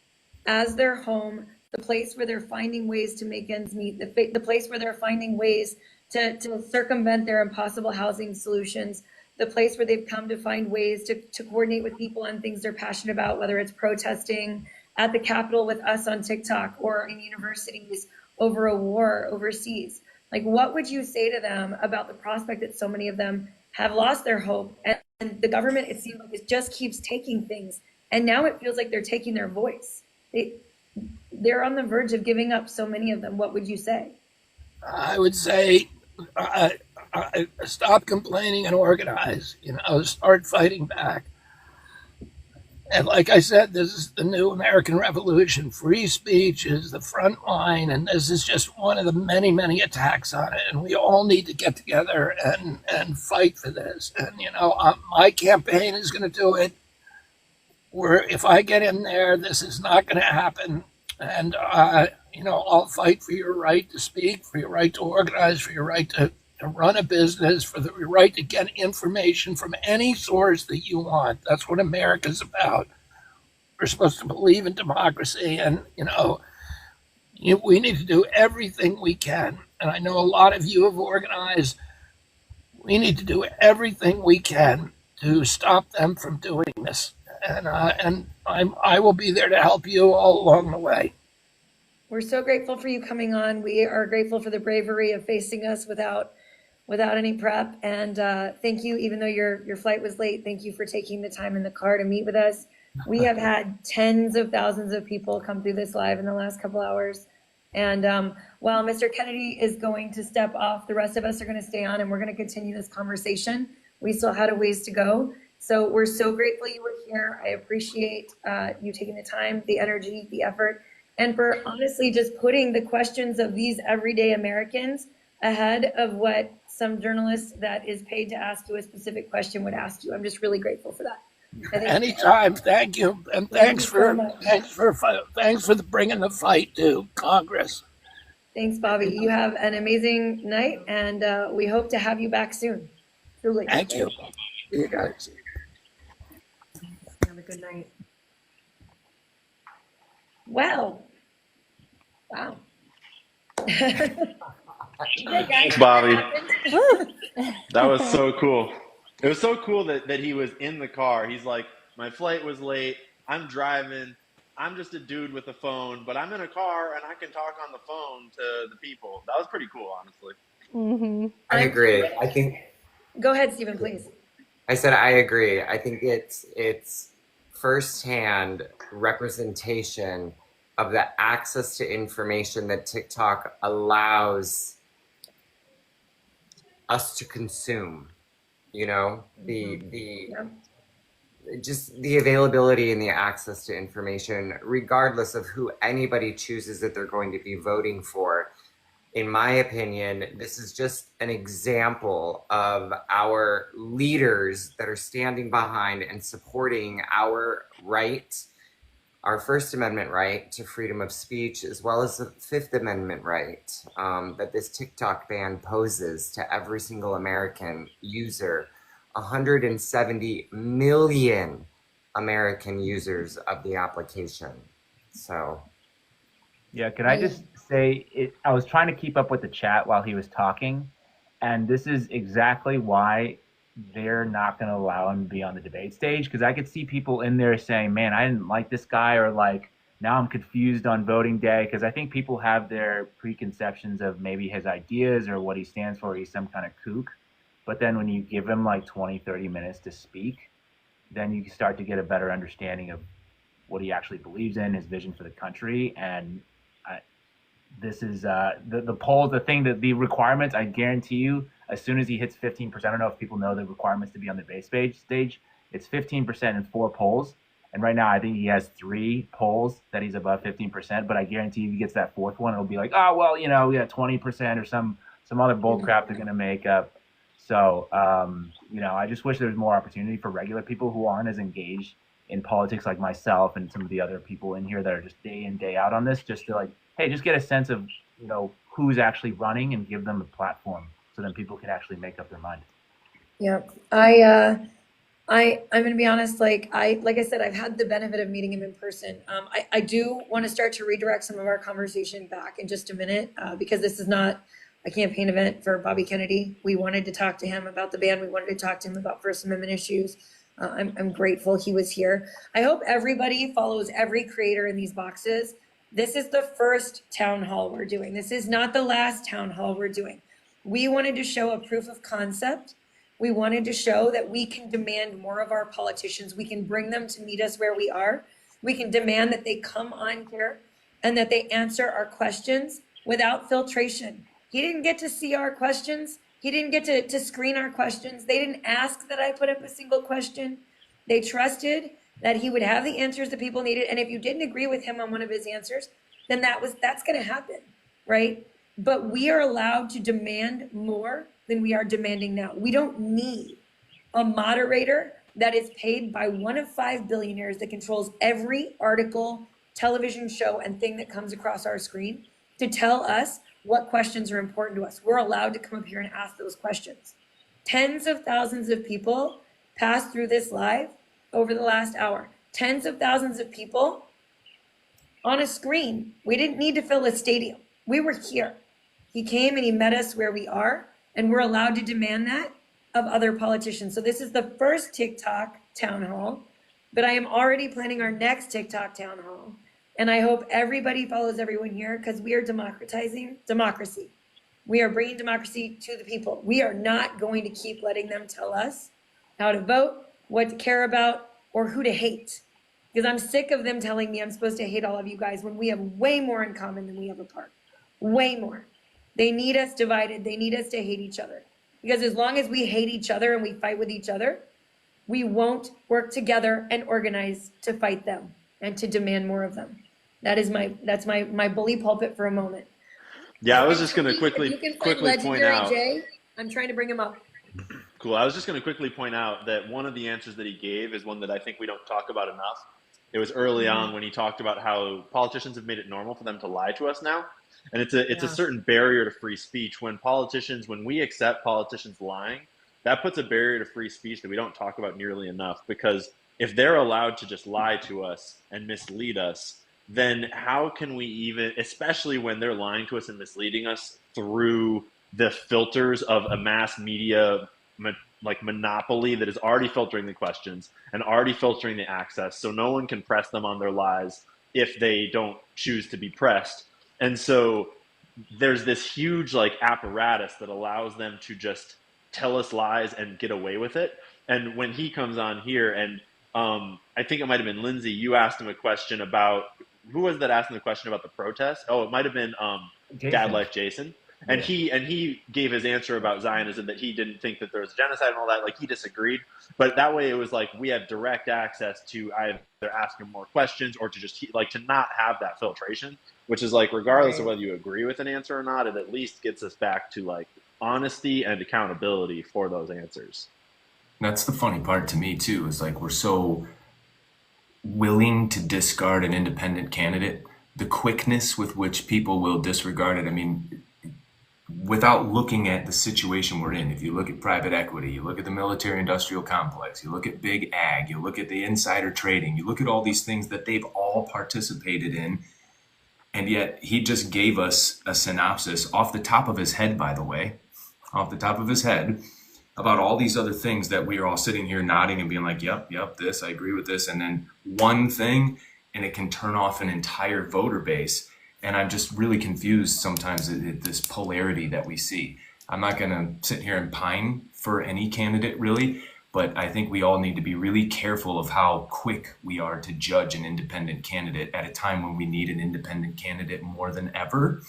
as their home, the place where they're finding ways to make ends meet, the place where they're finding ways to circumvent their impossible housing solutions, the place where they've come to find ways to coordinate with people on things they're passionate about, whether it's protesting at the Capitol with us on TikTok or in universities over a war overseas. Like, what would you say to them about the prospect that so many of them have lost their hope, and the government, it seems like, it just keeps taking things, and now it feels like they're taking their voice. They're on the verge of giving up, so many of them. What would you say? I would say stop complaining and organize, start fighting back. And like I said, this is the new American Revolution. Free speech is the front line, and this is just one of the many, many attacks on it. And we all need to get together and fight for this. And, my campaign is going to do it. If I get in there, this is not going to happen. And, I'll fight for your right to speak, for your right to organize, for your right to run a business, for the right to get information from any source that you want. That's what America's about. We're supposed to believe in democracy, and we need to do everything we can. And I know a lot of you have organized. We need to do everything we can to stop them from doing this. And I will be there to help you all along the way. We're so grateful for you coming on. We are grateful for the bravery of facing us without any prep. And thank you, even though your flight was late, thank you for taking the time in the car to meet with us. We have had tens of thousands of people come through this live in the last couple hours. And while Mr. Kennedy is going to step off, the rest of us are going to stay on and we're going to continue this conversation. We still had a ways to go. So we're so grateful you were here. I appreciate you taking the time, the energy, the effort, and for honestly just putting the questions of these everyday Americans ahead of what some journalist that is paid to ask you a specific question would ask you. I'm just really grateful for that. Anytime. Thank you. And Thank you so much. thanks for bringing the fight to Congress. Thanks, Bobby. You have an amazing night, and we hope to have you back soon. Truly. Thank you. You guys. Have a good night. Well, wow. Thanks, Bobby. That was so cool. It was so cool that he was in the car. He's like, my flight was late. I'm driving. I'm just a dude with a phone, but I'm in a car and I can talk on the phone to the people. That was pretty cool, honestly. Mm-hmm. I agree. I think. Go ahead, Stephen, please. I said I agree. I think it's firsthand representation of the access to information that TikTok allows us to consume. You know, just the availability and the access to information, regardless of who anybody chooses that they're going to be voting for. In my opinion, this is just an example of our leaders that are standing behind and supporting our right, our First Amendment right to freedom of speech, as well as the Fifth Amendment right that this TikTok ban poses to every single American user. 170 million American users of the application. So, yeah, could I just say it? I was trying to keep up with the chat while he was talking, and this is exactly why they're not going to allow him to be on the debate stage, because I could see people in there saying, man, I didn't like this guy, or like, now I'm confused on voting day, because I think people have their preconceptions of maybe his ideas or what he stands for. He's some kind of kook. But then when you give him like 20, 30 minutes to speak, then you start to get a better understanding of what he actually believes in, his vision for the country. And this is the polls, the requirements, I guarantee you, as soon as he hits 15%, I don't know if people know the requirements to be on the base stage, it's 15% in 4 polls. And right now, I think he has 3 polls that he's above 15%. But I guarantee you, if he gets that 4th one, it'll be like, oh, well, we got 20% or some other bull crap they're going to make up. So, I just wish there was more opportunity for regular people who aren't as engaged in politics like myself and some of the other people in here that are just day in, day out on this, just to like, hey, just get a sense of, who's actually running and give them a platform so then people can actually make up their mind. Yeah, I'm going to be honest. Like I said, I've had the benefit of meeting him in person. I do want to start to redirect some of our conversation back in just a minute because this is not a campaign event for Bobby Kennedy. We wanted to talk to him about the ban. We wanted to talk to him about First Amendment issues. I'm grateful he was here. I hope everybody follows every creator in these boxes. This is the first town hall we're doing. This is not the last town hall we're doing. We wanted to show a proof of concept. We wanted to show that we can demand more of our politicians. We can bring them to meet us where we are. We can demand that they come on here and that they answer our questions without filtration. He didn't get to see our questions. He didn't get to screen our questions. They didn't ask that I put up a single question. They trusted that he would have the answers that people needed. And if you didn't agree with him on one of his answers, then that's going to happen, right? But we are allowed to demand more than we are demanding now. We don't need a moderator that is paid by one of 5 billionaires that controls every article, television show, and thing that comes across our screen to tell us what questions are important to us. We're allowed to come up here and ask those questions. Tens of thousands of people passed through this live over the last hour. Tens of thousands of people on a screen. We didn't need to fill a stadium. We were here. He came and he met us where we are, and we're allowed to demand that of other politicians. So this is the first TikTok town hall, but I am already planning our next TikTok town hall. And I hope everybody follows everyone here because we are democratizing democracy. We are bringing democracy to the people. We are not going to keep letting them tell us how to vote, what to care about, or who to hate. Because I'm sick of them telling me I'm supposed to hate all of you guys when we have way more in common than we have apart. way more. They need us divided. They need us to hate each other. Because as long as we hate each other and we fight with each other, we won't work together and organize to fight them and to demand more of them. That's my bully pulpit for a moment. Yeah, I was just going to If you can find quickly point Legendary out. Jay, I'm trying to bring him up. Cool. I was just going to quickly point out that one of the answers that he gave is one that I think we don't talk about enough. It was early on when he talked about how politicians have made it normal for them to lie to us now. And it's a certain barrier to free speech when we accept politicians lying, that puts a barrier to free speech that we don't talk about nearly enough, because if they're allowed to just lie to us and mislead us, then how can we even, especially when they're lying to us and misleading us through the filters of a mass media monopoly that is already filtering the questions and already filtering the access, so no one can press them on their lies if they don't choose to be pressed. And so there's this huge apparatus that allows them to just tell us lies and get away with it. And when he comes on here, and I think it might have been Lindsay, you asked him a question about, who was that asking the question about the protest? Oh, it might have been Dad Life Jason. And he gave his answer about Zionism, that he didn't think that there was genocide and all that. He disagreed. But that way it was we have direct access to either ask him more questions or to just to not have that filtration, which is regardless of whether you agree with an answer or not, it at least gets us back to honesty and accountability for those answers. That's the funny part to me too, is we're so willing to discard an independent candidate, the quickness with which people will disregard it. I mean, without looking at the situation we're in. If you look at private equity, you look at the military industrial complex, you look at big ag, you look at the insider trading, you look at all these things that they've all participated in. And yet he just gave us a synopsis off the top of his head, by the way, off the top of his head, about all these other things that we are all sitting here nodding and being like, yep, this, I agree with this. And then one thing, and it can turn off an entire voter base. And I'm just really confused sometimes at this polarity that we see. I'm not going to sit here and pine for any candidate, really, but I think we all need to be really careful of how quick we are to judge an independent candidate at a time when we need an independent candidate more than ever.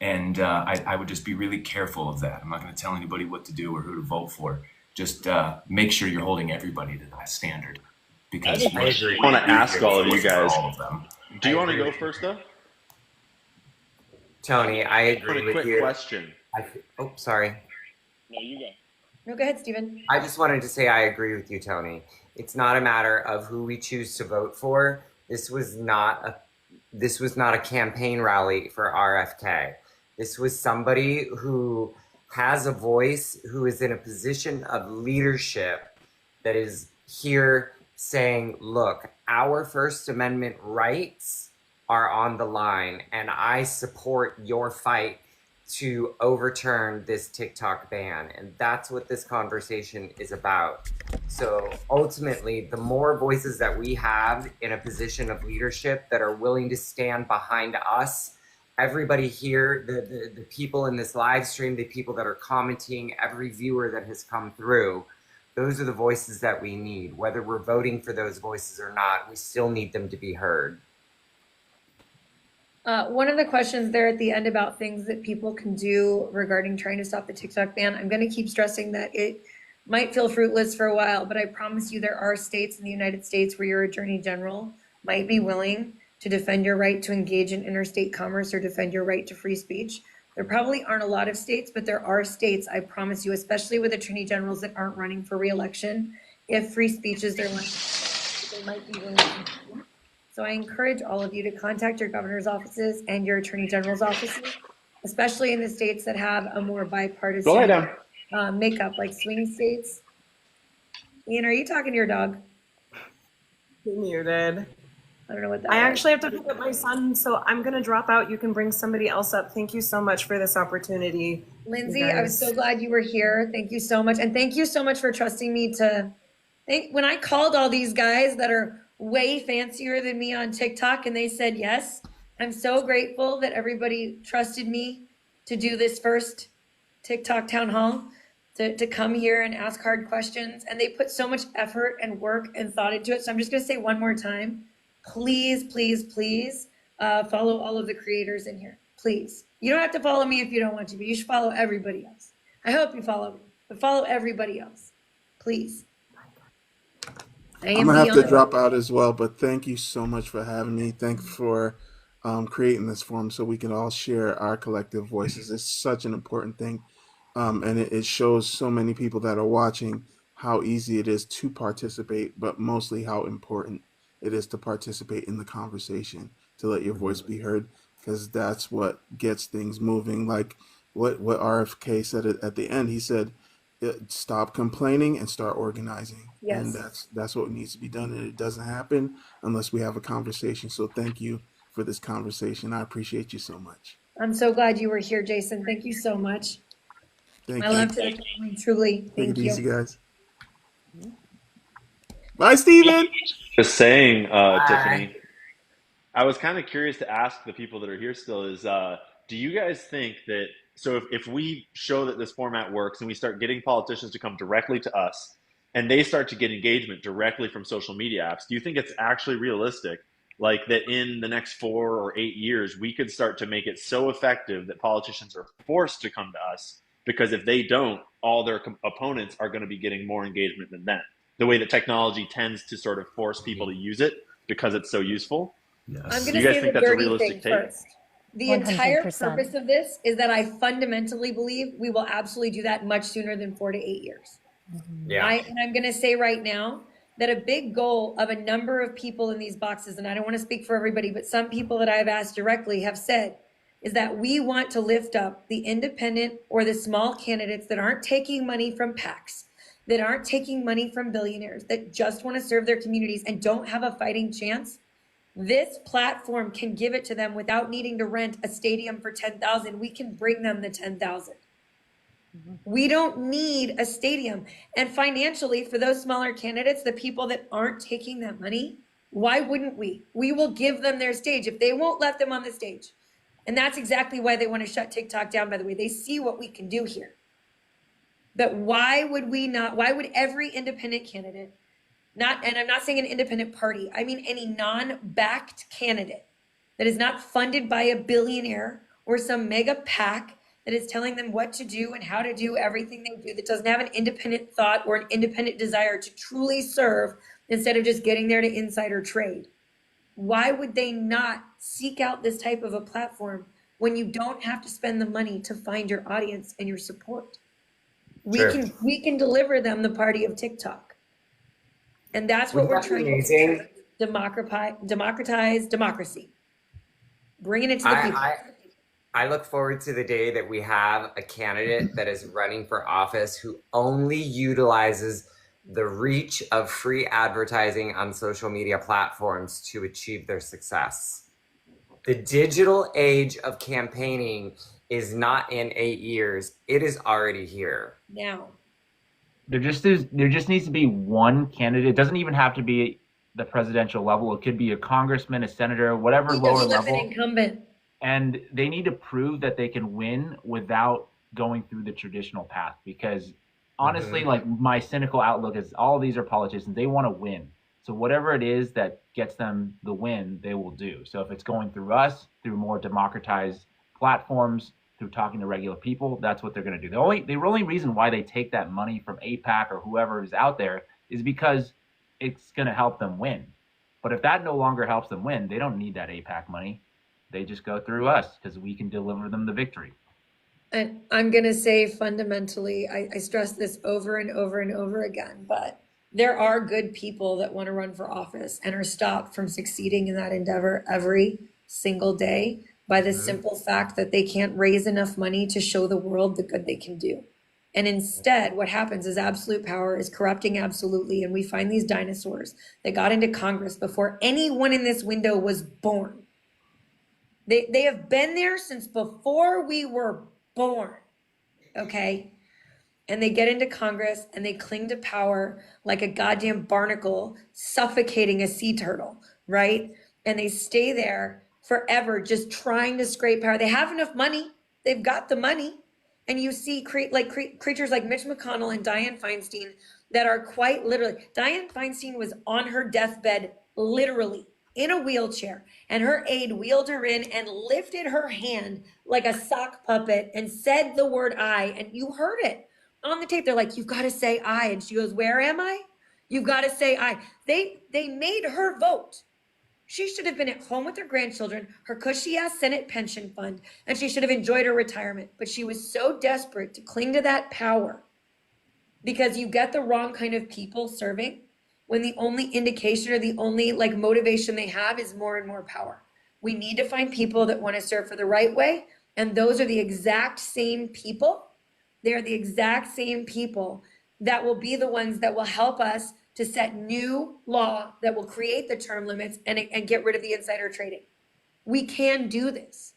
And I would just be really careful of that. I'm not going to tell anybody what to do or who to vote for. Just make sure you're holding everybody to that standard. Because I want to ask all of you guys, do you want to go first, though? Tony, I agree with you. Quick question. Sorry. No, you go. No, go ahead, Stephen. I just wanted to say I agree with you, Tony. It's not a matter of who we choose to vote for. This was not a campaign rally for RFK. This was somebody who has a voice, who is in a position of leadership, that is here saying, look, our First Amendment rights are on the line, and I support your fight to overturn this TikTok ban. And that's what this conversation is about. So ultimately, the more voices that we have in a position of leadership that are willing to stand behind us, everybody here, the people in this live stream, the people that are commenting, every viewer that has come through, those are the voices that we need. Whether we're voting for those voices or not, we still need them to be heard. One of the questions there at the end about things that people can do regarding trying to stop the TikTok ban, I'm going to keep stressing that it might feel fruitless for a while, but I promise you there are states in the United States where your attorney general might be willing to defend your right to engage in interstate commerce or defend your right to free speech. There probably aren't a lot of states, but there are states, I promise you, especially with attorney generals that aren't running for re-election. If free speech is their language, they might be willing to. So I encourage all of you to contact your governor's offices and your attorney general's offices, especially in the states that have a more bipartisan makeup, like swing states. Ian, are you talking to your dog? He muted. I don't know what that I was. actually have to pick up my son, so I'm going to drop out. You can bring somebody else up. Thank you so much for this opportunity. Lindsay, I was so glad you were here. Thank you so much. And thank you so much for trusting me when I called all these guys that are way fancier than me on TikTok and they said yes. I'm so grateful that everybody trusted me to do this first TikTok town hall, to come here and ask hard questions. And they put so much effort and work and thought into it. So I'm just going to say one more time, please, please, please follow all of the creators in here. Please. You don't have to follow me if you don't want to, but you should follow everybody else. I hope you follow me, but follow everybody else, please. I'm gonna have to drop out as well, but thank you so much for having me. Thank you for creating this forum so we can all share our collective voices. It's such an important thing, and it shows so many people that are watching how easy it is to participate, but mostly how important it is to participate in the conversation, to let your voice be heard, because that's what gets things moving. Like what RFK said at the end, he said, stop complaining and start organizing. Yes. And that's what needs to be done, and it doesn't happen unless we have a conversation. So thank you for this conversation. I appreciate you so much. I'm so glad you were here, Jason. Thank you so much. Thank I you. love to the family, truly. Take Thank it you. easy, guys. Bye, Steven. Just saying, Tiffany, I was kind of curious to ask the people that are here still is, do you guys think that, so if we show that this format works and we start getting politicians to come directly to us and they start to get engagement directly from social media apps, do you think it's actually realistic, like that in the next 4 or 8 years, we could start to make it so effective that politicians are forced to come to us? Because if they don't, all their opponents are going to be getting more engagement than them. The way that technology tends to sort of force people to use it because it's so useful. Yes. I'm going Do to you guys say think the that's a dirty realistic thing take? first. The entire 100%. purpose of this is that I fundamentally believe we will absolutely do that much sooner than 4 to 8 years. Yeah. And I'm going to say right now that a big goal of a number of people in these boxes, and I don't want to speak for everybody, but some people that I've asked directly have said, is that we want to lift up the independent or the small candidates that aren't taking money from PACs, that aren't taking money from billionaires, that just want to serve their communities and don't have a fighting chance. This platform can give it to them without needing to rent a stadium for 10,000. We can bring them the 10,000. We don't need a stadium. And financially, for those smaller candidates, the people that aren't taking that money, why wouldn't we? We will give them their stage if they won't let them on the stage. And that's exactly why they want to shut TikTok down, by the way. They see what we can do here. But why would we not? Why would every independent candidate, and I'm not saying an independent party, I mean any non-backed candidate that is not funded by a billionaire or some mega PAC that is telling them what to do and how to do everything they do, that doesn't have an independent thought or an independent desire to truly serve instead of just getting there to insider trade. Why would they not seek out this type of a platform when you don't have to spend the money to find your audience and your support? We can deliver them the party of TikTok. And that's what we're trying to do. Democratize democracy. Bringing it to the people. I look forward to the day that we have a candidate that is running for office who only utilizes the reach of free advertising on social media platforms to achieve their success. The digital age of campaigning is not in 8 years. It is already here. Now. There just needs to be one candidate. It doesn't even have to be the presidential level. It could be a congressman, a senator, whatever lower level. An incumbent. And they need to prove that they can win without going through the traditional path. Because honestly, like my cynical outlook is all of these are politicians. They want to win. So whatever it is that gets them the win, they will do. So if it's going through us, through more democratized platforms, through talking to regular people, that's what they're going to do. The only reason why they take that money from AIPAC or whoever is out there is because it's going to help them win. But if that no longer helps them win, they don't need that AIPAC money. They just go through us because we can deliver them the victory. And I'm going to say fundamentally, I stress this over and over and over again, but there are good people that want to run for office and are stopped from succeeding in that endeavor every single day by the simple fact that they can't raise enough money to show the world the good they can do. And instead, what happens is absolute power is corrupting absolutely. And we find these dinosaurs that got into Congress before anyone in this window was born. They have been there since before we were born, okay? And they get into Congress and they cling to power like a goddamn barnacle suffocating a sea turtle, right? And they stay there forever just trying to scrape power. They have enough money. They've got the money. And you see creatures like Mitch McConnell and Dianne Feinstein that are quite literally, Dianne Feinstein was on her deathbed literally in a wheelchair, and her aide wheeled her in and lifted her hand like a sock puppet and said the word I, and you heard it on the tape. They're like, you've got to say I. And she goes, where am I? You've got to say I. They made her vote. She should have been at home with her grandchildren, her cushy-ass Senate pension fund, and she should have enjoyed her retirement. But she was so desperate to cling to that power because you get the wrong kind of people serving when the only indication or the only like motivation they have is more and more power. We need to find people that want to serve for the right way, and those are the exact same people. They're the exact same people that will be the ones that will help us to set new law that will create the term limits and get rid of the insider trading. We can do this.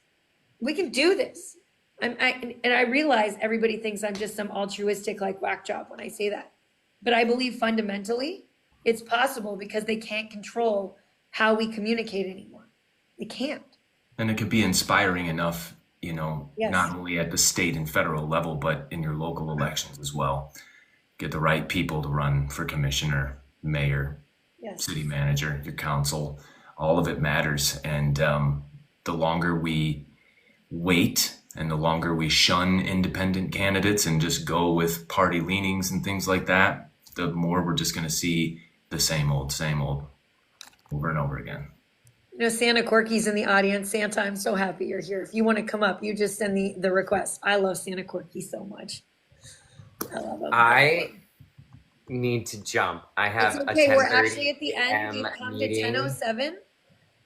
We can do this. And I realize everybody thinks I'm just some altruistic like whack job when I say that. But I believe fundamentally it's possible because they can't control how we communicate anymore. They can't. And it could be inspiring enough, you know, Yes. not only at the state and federal level, but in your local elections as well. Get the right people to run for commissioner, mayor, Yes. city manager, your council. All of it matters. And the longer we wait and the longer we shun independent candidates and just go with party leanings and things like that, the more we're just going to see the same old, over and over again. You know, Santa Corky's in the audience. Santa, I'm so happy you're here. If you want to come up, you just send the request. I love Santa Corky so much. I love him. I need to jump. I have It's okay. a We're 10:30 actually at the end. We've come to meeting. 10:07.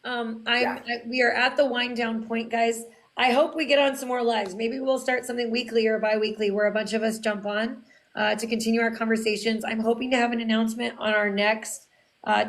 Yeah. We are at the wind down point, guys. I hope we get on some more lives. Maybe we'll start something weekly or bi-weekly where a bunch of us jump on to continue our conversations. I'm hoping to have an announcement on our next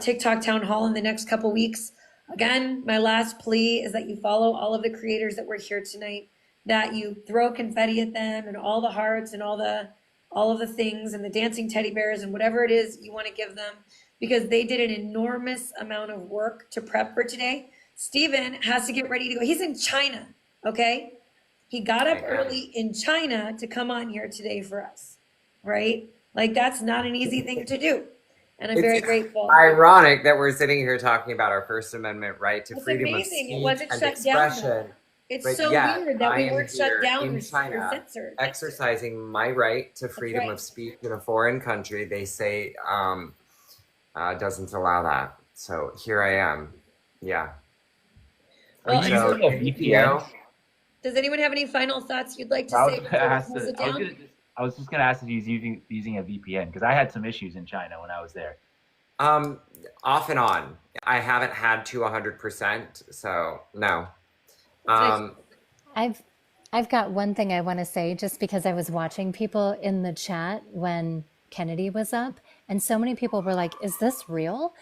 TikTok town hall in the next couple weeks. Again, my last plea is that you follow all of the creators that were here tonight, that you throw confetti at them and all the hearts and all of the things and the dancing teddy bears and whatever it is you want to give them, because they did an enormous amount of work to prep for today. Steven has to get ready to go. He's in China, okay? He got up early in China to come on here today for us, right? Like, that's not an easy thing to do. And I'm very grateful. Ironic that we're sitting here talking about our First Amendment right to It's freedom of amazing. It speech wasn't and shut down, expression. though. It's But so yet, weird that I we am weren't shut here down in or China, censored. exercising my right to freedom right. of speech in a foreign country. They say doesn't allow that. So here I am. Yeah. Well, So, using a thank VPN? you. does anyone have any final thoughts you'd like to I say was, before we close it down? I was just gonna ask if he's using a VPN because I had some issues in China when I was there. Off and on. I haven't had to 100%, so no. I've got one thing I want to say, just because I was watching people in the chat when Kennedy was up, and so many people were like, is this real?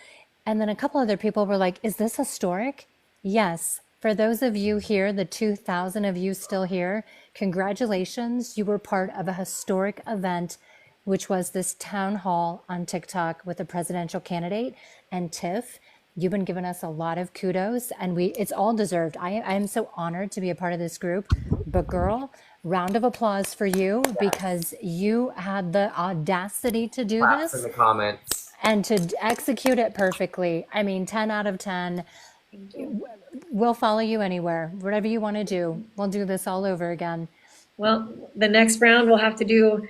And then a couple other people were like, is this historic? Yes. For those of you here, the 2,000 of you still here, congratulations. You were part of a historic event, which was this town hall on TikTok with a presidential candidate. And Tiff, you've been giving us a lot of kudos, and it's all deserved. I am so honored to be a part of this group. But girl, round of applause for you, because you had the audacity to do Claps this in the comments. and to execute it perfectly. I mean, 10 out of 10. We'll follow you anywhere. Whatever you want to do, we'll do this all over again. Well, the next round we'll have to do,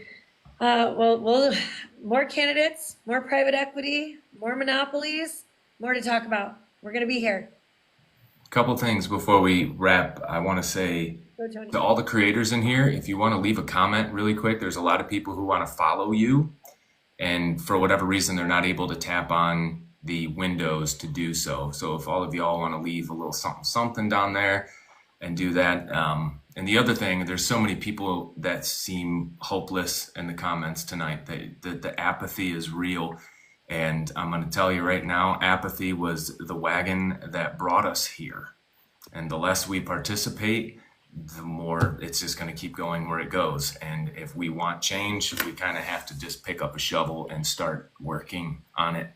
we'll more candidates, more private equity, more monopolies, more to talk about. We're going to be here. A couple things before we wrap. I want to say Go, Tony. to all the creators in here, if you want to leave a comment really quick, there's a lot of people who want to follow you, and for whatever reason, they're not able to tap on the windows to do so. So if all of y'all want to leave a little something down there and do that. And the other thing, there's so many people that seem hopeless in the comments tonight. The apathy is real. And I'm going to tell you right now, apathy was the wagon that brought us here. And the less we participate, the more it's just going to keep going where it goes. And if we want change, we kind of have to just pick up a shovel and start working on it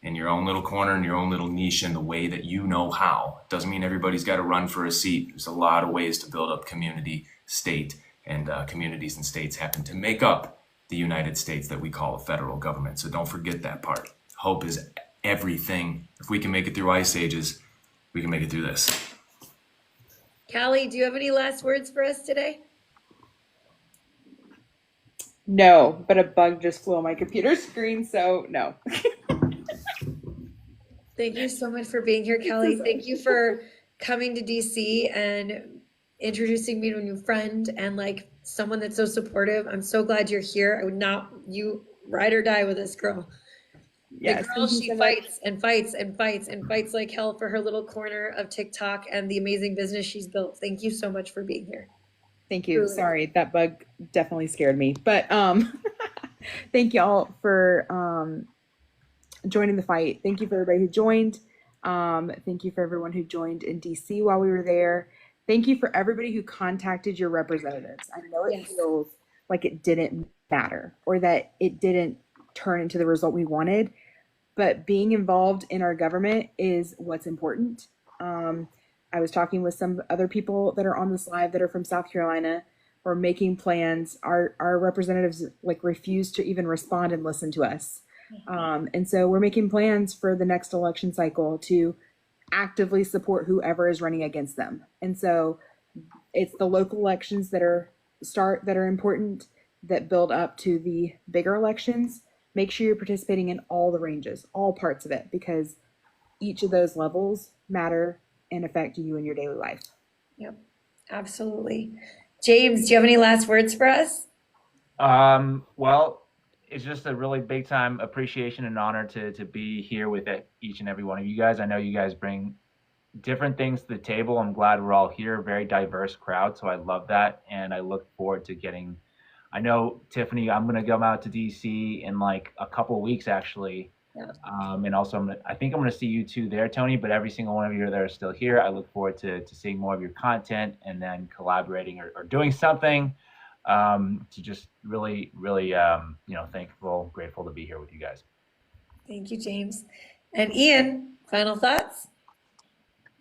in your own little corner, in your own little niche, in the way that you know how. Doesn't mean everybody's got to run for a seat. There's a lot of ways to build up community, state, and communities and states happen to make up the United States that we call a federal government. So don't forget that part. Hope is everything. If we can make it through ice ages, we can make it through this. Callie, do you have any last words for us today? No, but a bug just flew on my computer screen, so no. Thank you so much for being here, Kelly. Thank you for coming to DC and introducing me to a new friend and like someone that's so supportive. I'm so glad you're here. I would not, you ride or die with this girl. Yes, The girl, thank you she so much. fights and fights and fights and fights like hell for her little corner of TikTok and the amazing business she's built. Thank you so much for being here. Thank you. Truly. Sorry, that bug definitely scared me. But thank y'all for joining the fight. Thank you for everybody who joined. Thank you for everyone who joined in DC while we were there. Thank you for everybody who contacted your representatives. I know it Yes. feels like it didn't matter or that it didn't turn into the result we wanted, but being involved in our government is what's important. I was talking with some other people that are on this live that are from South Carolina. We're making plans. Our representatives like refuse to even respond and listen to us. And so we're making plans for the next election cycle to actively support whoever is running against them. And so it's the local elections that are important, that build up to the bigger elections. Make sure you're participating in all the ranges, all parts of it, because each of those levels matter and affect you in your daily life. Yep, absolutely. James, do you have any last words for us? Well, it's just a really big time appreciation and honor to be here with each and every one of you guys. I know you guys bring different things to the table. I'm glad we're all here, very diverse crowd. So I love that. And I look forward to I know, Tiffany, I'm going to come out to DC in like a couple of weeks, actually. Yeah. And also, I think I'm going to see you two there, Tony, but every single one of you that are still here, I look forward to seeing more of your content and then collaborating or doing something to just really, really, thankful, grateful to be here with you guys. Thank you, James. And Ian, final thoughts?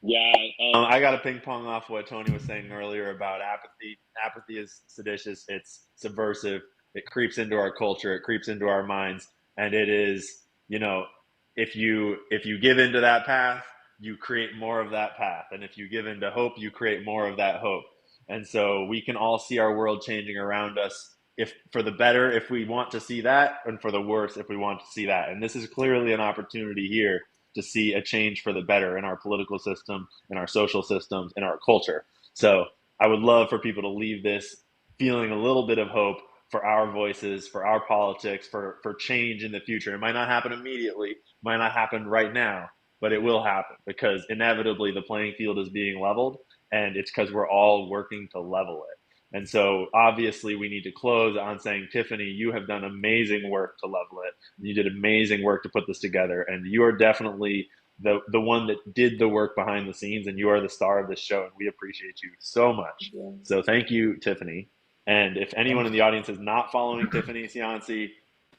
Yeah, I got to ping pong off what Tony was saying earlier about apathy. Apathy is seditious. It's subversive. It creeps into our culture. It creeps into our minds, and it is, if you give into that path, you create more of that path, and if you give into hope, you create more of that hope. And so we can all see our world changing around us, if for the better, if we want to see that, and for the worse, if we want to see that. And this is clearly an opportunity here to see a change for the better in our political system, in our social systems, in our culture. So I would love for people to leave this feeling a little bit of hope for our voices, for our politics, for change in the future. It might not happen immediately, might not happen right now, but it will happen because inevitably the playing field is being leveled, and it's because we're all working to level it. And so obviously we need to close on saying, Tiffany, you have done amazing work to level it. You did amazing work to put this together. And you are definitely the one that did the work behind the scenes, and you are the star of this show. And we appreciate you so much. So thank you, Tiffany. And if anyone in the audience is not following Tiffany Cianci,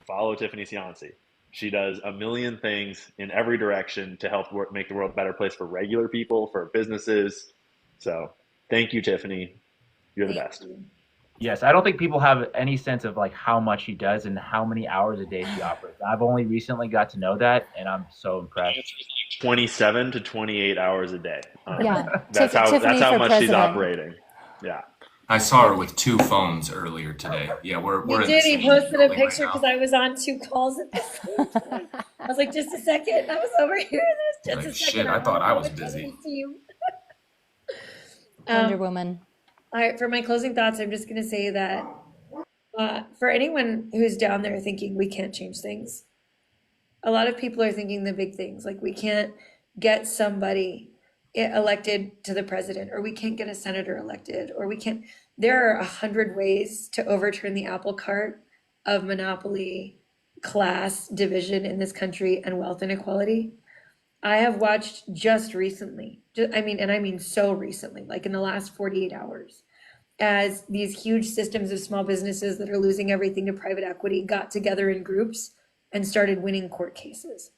follow Tiffany Cianci. She does a million things in every direction to help make the world a better place for regular people, for businesses. So thank you, Tiffany. You're the best. Yes, I don't think people have any sense of like how much she does and how many hours a day she operates. I've only recently got to know that, and I'm so impressed. 27 to 28 hours a day. Yeah, That's how much she's operating. Yeah. I saw her with 2 phones earlier today. Yeah, we're You in did. the He same posted a building picture right because now. I was on 2 calls at the same time. I was like, just a second. I was over here. There's just Like, a second. shit, I thought I was wanna busy. see you. Wonder Woman. All right, for my closing thoughts, I'm just going to say that for anyone who's down there thinking we can't change things, a lot of people are thinking the big things, like we can't get somebody elected to the president, or we can't get a senator elected, or we can't. There are 100 ways to overturn the apple cart of monopoly, class division in this country, and wealth inequality. I have watched just recently, I mean so recently, like in the last 48 hours, as these huge systems of small businesses that are losing everything to private equity got together in groups and started winning court cases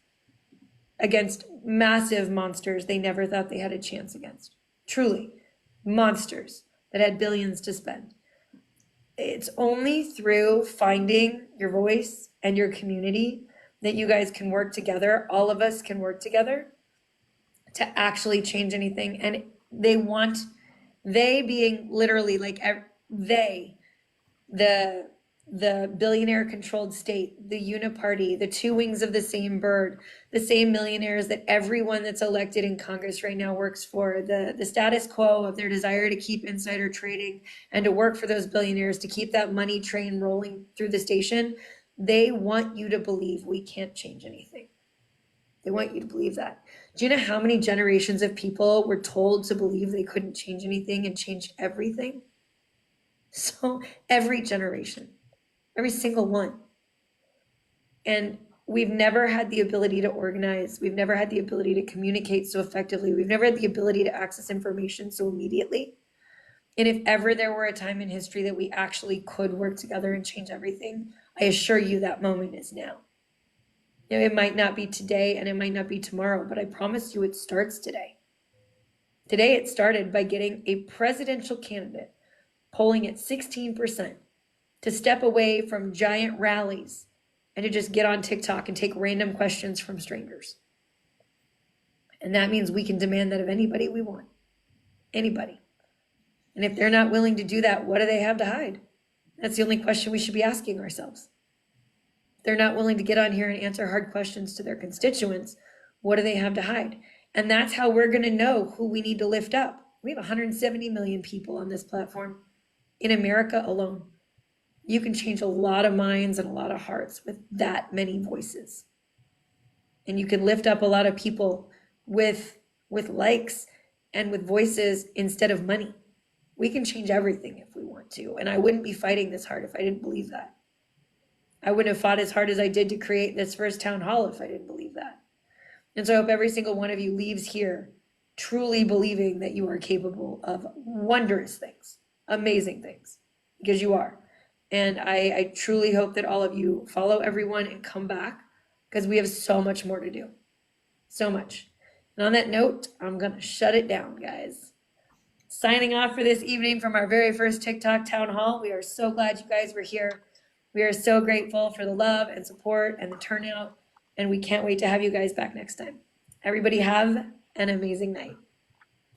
against massive monsters they never thought they had a chance against. Truly, monsters that had billions to spend. It's only through finding your voice and your community that you guys can work together, all of us can work together to actually change anything. And they being literally like the billionaire controlled state, the uniparty, the two wings of the same bird, the same millionaires that everyone that's elected in Congress right now works for, the status quo of their desire to keep insider trading and to work for those billionaires to keep that money train rolling through the station. They want you to believe we can't change anything. They want you to believe that. Do you know how many generations of people were told to believe they couldn't change anything and change everything? So every generation. Every single one. And we've never had the ability to organize. We've never had the ability to communicate so effectively. We've never had the ability to access information so immediately. And if ever there were a time in history that we actually could work together and change everything, I assure you that moment is now. You know, it might not be today and it might not be tomorrow, but I promise you it starts today. Today it started by getting a presidential candidate polling at 16%. To step away from giant rallies and to just get on TikTok and take random questions from strangers. And that means we can demand that of anybody we want. Anybody. And if they're not willing to do that, what do they have to hide? That's the only question we should be asking ourselves. If they're not willing to get on here and answer hard questions to their constituents, what do they have to hide? And that's how we're going to know who we need to lift up. We have 170 million people on this platform in America alone. You can change a lot of minds and a lot of hearts with that many voices. And you can lift up a lot of people with likes and with voices instead of money. We can change everything if we want to. And I wouldn't be fighting this hard if I didn't believe that. I wouldn't have fought as hard as I did to create this first town hall if I didn't believe that. And so I hope every single one of you leaves here truly believing that you are capable of wondrous things, amazing things, because you are. And I truly hope that all of you follow everyone and come back because we have so much more to do. So much. And on that note, I'm going to shut it down, guys. Signing off for this evening from our very first TikTok town hall. We are so glad you guys were here. We are so grateful for the love and support and the turnout. And we can't wait to have you guys back next time. Everybody have an amazing night.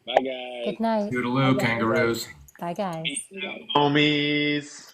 Bye, guys. Good night. Toodaloo, kangaroos. Bye, guys. Homies.